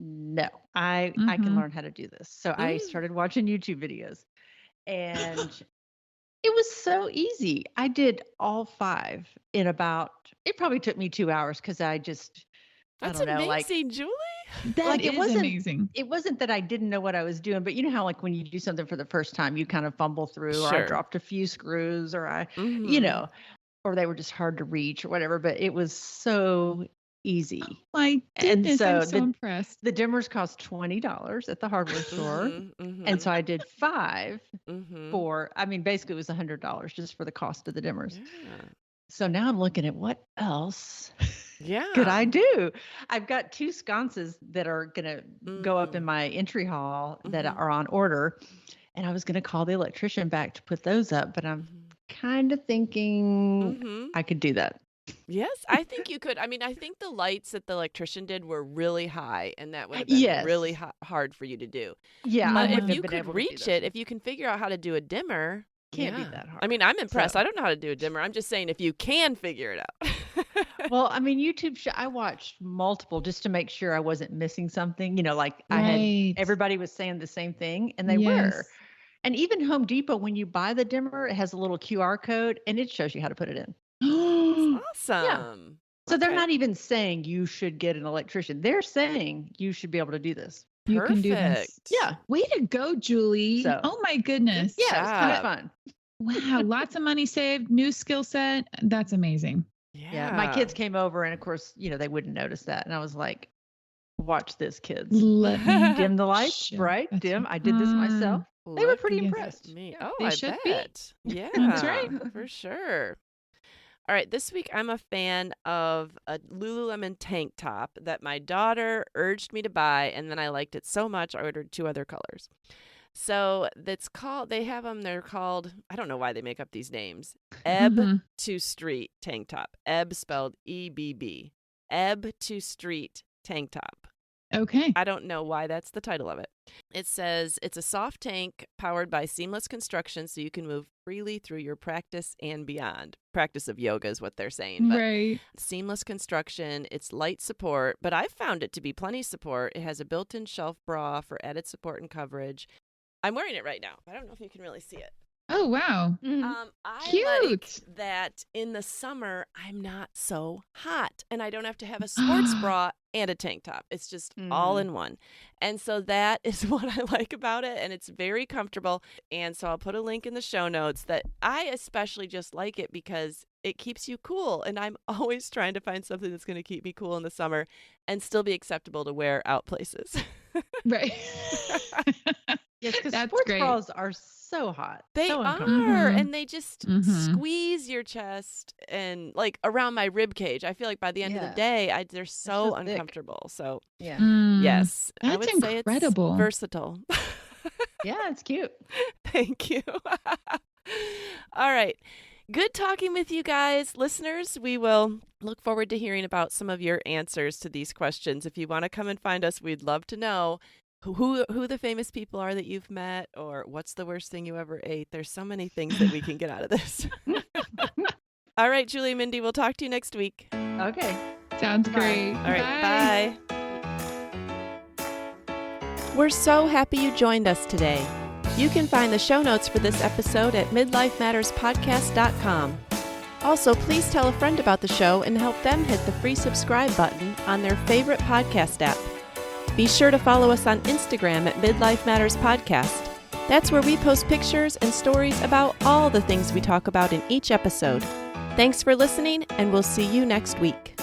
Speaker 3: no, I can learn how to do this. So I started watching YouTube videos, and it was so easy. I did all 5 in it probably took me 2 hours because
Speaker 1: That's
Speaker 3: I don't know,
Speaker 1: amazing, Julie.
Speaker 2: That is amazing.
Speaker 3: It wasn't that I didn't know what I was doing, but you know how like when you do something for the first time, you kind of fumble through, or I dropped a few screws, or you know, or they were just hard to reach or whatever, but it was so easy.
Speaker 2: Oh my goodness, I'm so impressed.
Speaker 3: The dimmers cost $20 at the hardware store. And so I did 5 for, I mean, basically it was $100 just for the cost of the dimmers. Yeah. So now I'm looking at what else could I do? I've got 2 sconces that are going to go up in my entry hall that are on order. And I was going to call the electrician back to put those up, but I'm kind of thinking I could do that.
Speaker 1: Yes, I think you could. I mean, I think the lights that the electrician did were really high, and that would have been really hard for you to do.
Speaker 3: Yeah.
Speaker 1: But if you could reach it, if you can figure out how to do a dimmer,
Speaker 3: can't be that hard.
Speaker 1: I mean, I'm impressed. I don't know how to do a dimmer. I'm just saying if you can figure it out.
Speaker 3: Well, I mean, YouTube, I watched multiple just to make sure I wasn't missing something. You know, like I had, everybody was saying the same thing, and they were. And even Home Depot, when you buy the dimmer, it has a little QR code and it shows you how to put it in.
Speaker 1: Awesome.
Speaker 3: Yeah. So they're not even saying you should get an electrician. They're saying you should be able to do this.
Speaker 2: You can do this.
Speaker 3: Yeah.
Speaker 2: Way to go, Julie.
Speaker 3: So,
Speaker 2: oh my goodness.
Speaker 3: Yeah, it's kind of fun.
Speaker 2: Wow. Lots of money saved, new skill set. That's amazing.
Speaker 3: Yeah. My kids came over and of course, they wouldn't notice that. And I was like, watch this, kids.
Speaker 2: Let me
Speaker 3: dim the lights, bright, dim. I did this myself. They were pretty impressed.
Speaker 1: Oh,
Speaker 2: they should
Speaker 1: bet. Yeah,
Speaker 2: that's right.
Speaker 1: For sure. All right, this week I'm a fan of a Lululemon tank top that my daughter urged me to buy, and then I liked it so much I ordered 2 other colors. So they're called, I don't know why they make up these names, Ebb to Street tank top. Ebb spelled EBB. Ebb to Street tank top.
Speaker 2: Okay.
Speaker 1: I don't know why that's the title of it. It says it's a soft tank powered by seamless construction so you can move freely through your practice and beyond. Practice of yoga is what they're saying. But
Speaker 2: right.
Speaker 1: Seamless construction, it's light support, but I've found it to be plenty support. It has a built-in shelf bra for added support and coverage. I'm wearing it right now. I don't know if you can really see it.
Speaker 2: Oh, wow.
Speaker 1: I
Speaker 2: Cute.
Speaker 1: like that in the summer, I'm not so hot and I don't have to have a sports bra and a tank top. It's just all in one. And so that is what I like about it. And it's very comfortable. And so I'll put a link in the show notes that I especially just like it because it keeps you cool. And I'm always trying to find something that's going to keep me cool in the summer and still be acceptable to wear out places.
Speaker 2: Right.
Speaker 3: Yes, because sports bras are so hot.
Speaker 1: They
Speaker 3: so
Speaker 1: are, and they just squeeze your chest and like around my rib cage. I feel like by the end of the day, they're so uncomfortable. Thick. So yes,
Speaker 2: that's
Speaker 1: I would
Speaker 2: incredible.
Speaker 1: Say it's versatile.
Speaker 3: Yeah, it's cute.
Speaker 1: Thank you. All right. Good talking with you guys. Listeners, we will look forward to hearing about some of your answers to these questions. If you want to come and find us, we'd love to know who the famous people are that you've met, or what's the worst thing you ever ate. There's so many things that we can get out of this. All right, Julie, Mindy, we'll talk to you next week.
Speaker 3: Okay.
Speaker 2: Sounds great.
Speaker 1: All right, bye. We're so happy you joined us today. You can find the show notes for this episode at midlifematterspodcast.com. Also, please tell a friend about the show and help them hit the free subscribe button on their favorite podcast app. Be sure to follow us on Instagram at Midlife Matters Podcast. That's where we post pictures and stories about all the things we talk about in each episode. Thanks for listening, and we'll see you next week.